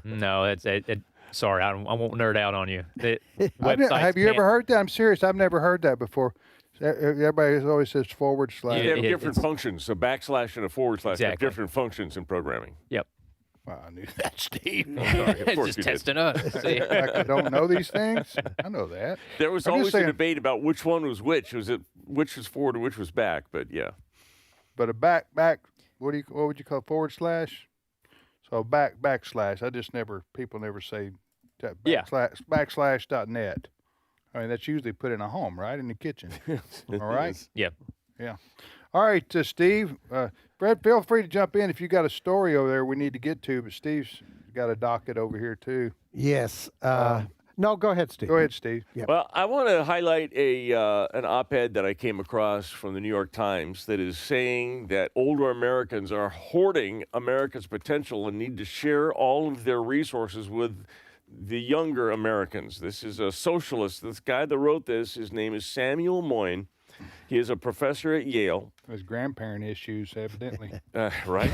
No, it's sorry, I won't nerd out on you. Have you ever heard that? I'm serious. I've never heard that before. Everybody always says /. They have different functions. A backslash and a forward slash have Exactly. different functions in programming. Yep. Wow, I knew that, Steve. Sorry, of course Just you did. testing us. See? Like I don't know these things. I know that. There was I'm just always a saying- debate about which one was which. Which was forward and which was back? But yeah. But a back. What would you call /? So backslash. People never say /net. I mean, that's usually put in a home, right? In the kitchen. All right? Yep. Yeah. All right, Steve. Fred, feel free to jump in if you got a story over there we need to get to, but Steve's got a docket over here, too. Yes. No, go ahead, Steve. Go ahead, Steve. Yep. Well, I want to highlight an op-ed that I came across from the New York Times that is saying that older Americans are hoarding America's potential and need to share all of their resources with the younger Americans. This is a socialist. This guy that wrote this, his name is Samuel Moyn. He is a professor at Yale. His grandparent issues, evidently. Right?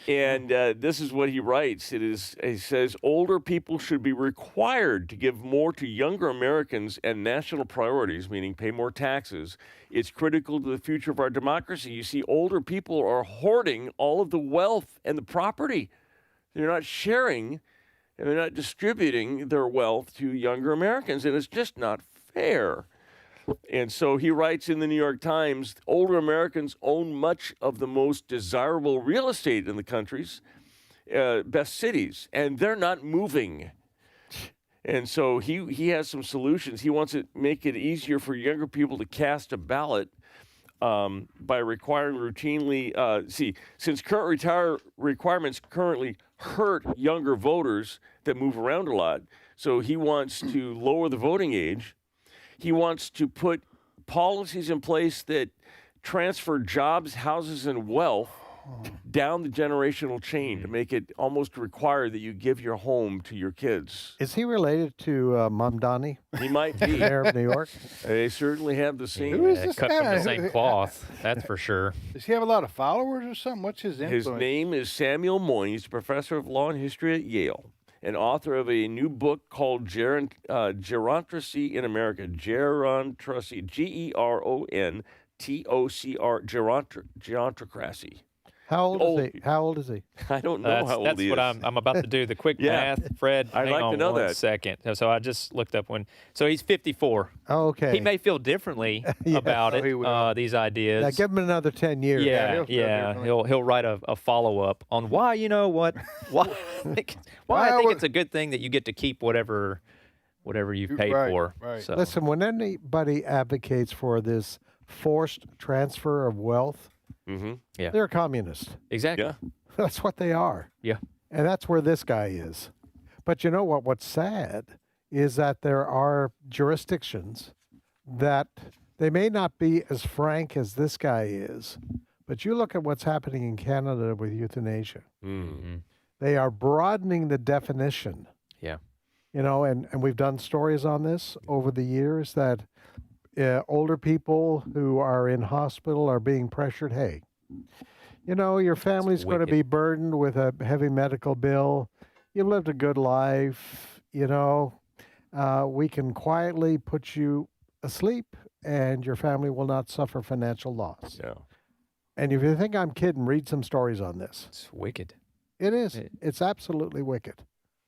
And this is what he writes. He says, older people should be required to give more to younger Americans and national priorities, meaning pay more taxes. It's critical to the future of our democracy. You see, older people are hoarding all of the wealth and the property. They're not sharing, and they're not distributing their wealth to younger Americans, and it's just not fair. And so he writes in the New York Times, older Americans own much of the most desirable real estate in the country's best cities, and they're not moving. And so he has some solutions. He wants to make it easier for younger people to cast a ballot by requiring routinely, since current retire requirements currently hurt younger voters that move around a lot, so he wants to lower the voting age. He wants to put policies in place that transfer jobs, houses, and wealth down the generational chain to make it almost required that you give your home to your kids. Is he related to Mamdani? He might be. Mayor of New York? They certainly have the same. Who is this cut guy? from the same cloth, that's for sure. Does he have a lot of followers or something? What's his influence? His name is Samuel Moyn. He's a professor of law and history at Yale, and author of a new book called Gerontocracy in America. Gerontocracy, Gerontocracy. How old is he? How old is he? I don't know how old he is. That's what I'm about to do. The quick math, Fred. I'd like to know that. Second. So I just looked up when. So he's 54. Oh, okay. He may feel differently about these ideas. Yeah, give him another 10 years. Yeah. He'll write a follow up on why. You know what? Why I think it's a good thing that you get to keep whatever you've paid for. Right. So. Listen, when anybody advocates for this forced transfer of wealth, they're a communist. Exactly. Yeah. That's what they are. Yeah. And that's where this guy is. But you know what? What's sad is that there are jurisdictions that they may not be as frank as this guy is, but you look at what's happening in Canada with euthanasia. Mm-hmm. They are broadening the definition. Yeah. You know, and we've done stories on this over the years that older people who are in hospital are being pressured. Hey, you know, your family's going to be burdened with a heavy medical bill. You've lived a good life. You know, we can quietly put you asleep and your family will not suffer financial loss. Yeah. And if you think I'm kidding, read some stories on this. It's wicked. It is. It's absolutely wicked.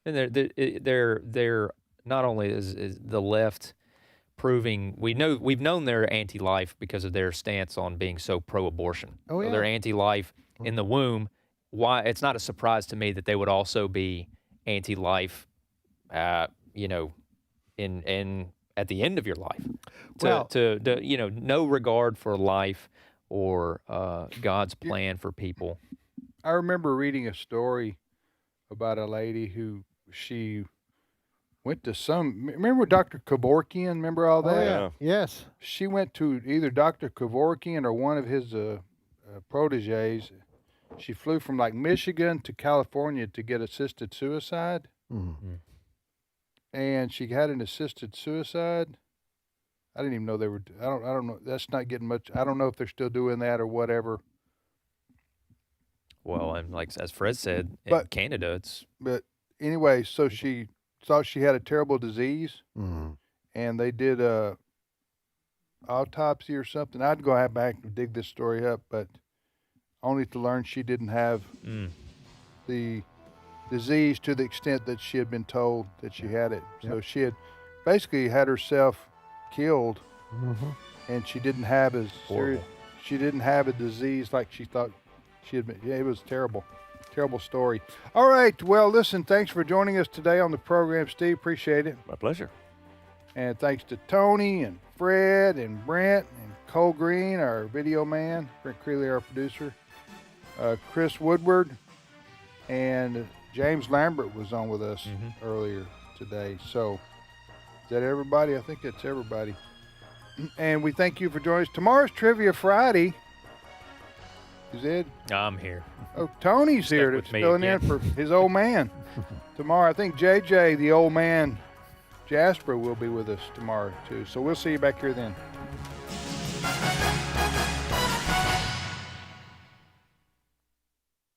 And they're not only is the left proving we've known they're anti-life because of their stance on being so pro-abortion. Oh, yeah. So they're anti-life in the womb. Why it's not a surprise to me that they would also be anti-life, you know, in at the end of your life. No regard for life or God's plan for people. I remember reading a story about a lady who she went to remember Dr. Kevorkian? Remember all that? Oh, yeah. Yes. She went to either Dr. Kevorkian or one of his proteges. She flew from like Michigan to California to get assisted suicide. Mm-hmm. And she had an assisted suicide. I didn't even know they were. I don't know. That's not getting much. I don't know if they're still doing that or whatever. Well, and like as Fred said, in Canada, it's. But anyway, so she thought she had a terrible disease, and they did a autopsy or something. I'd go back and dig this story up, but only to learn she didn't have the disease to the extent that she had been told that she had it. Yep. So she had basically had herself killed, and she didn't have as serious. She didn't have a disease like she thought she had been. Yeah, it was terrible. Terrible story. All right. Well, listen, thanks for joining us today on the program, Steve. Appreciate it. My pleasure. And thanks to Tony and Fred and Brent and Cole Green, our video man, Brent Creeley, our producer, Chris Woodward, and James Lambert was on with us earlier today. So is that everybody? I think that's everybody. And we thank you for joining us. Tomorrow's Trivia Friday. Is it? I'm here. Oh, Tony's here to filling in for his old man. Tomorrow, I think JJ, the old man, Jasper, will be with us tomorrow, too. So we'll see you back here then.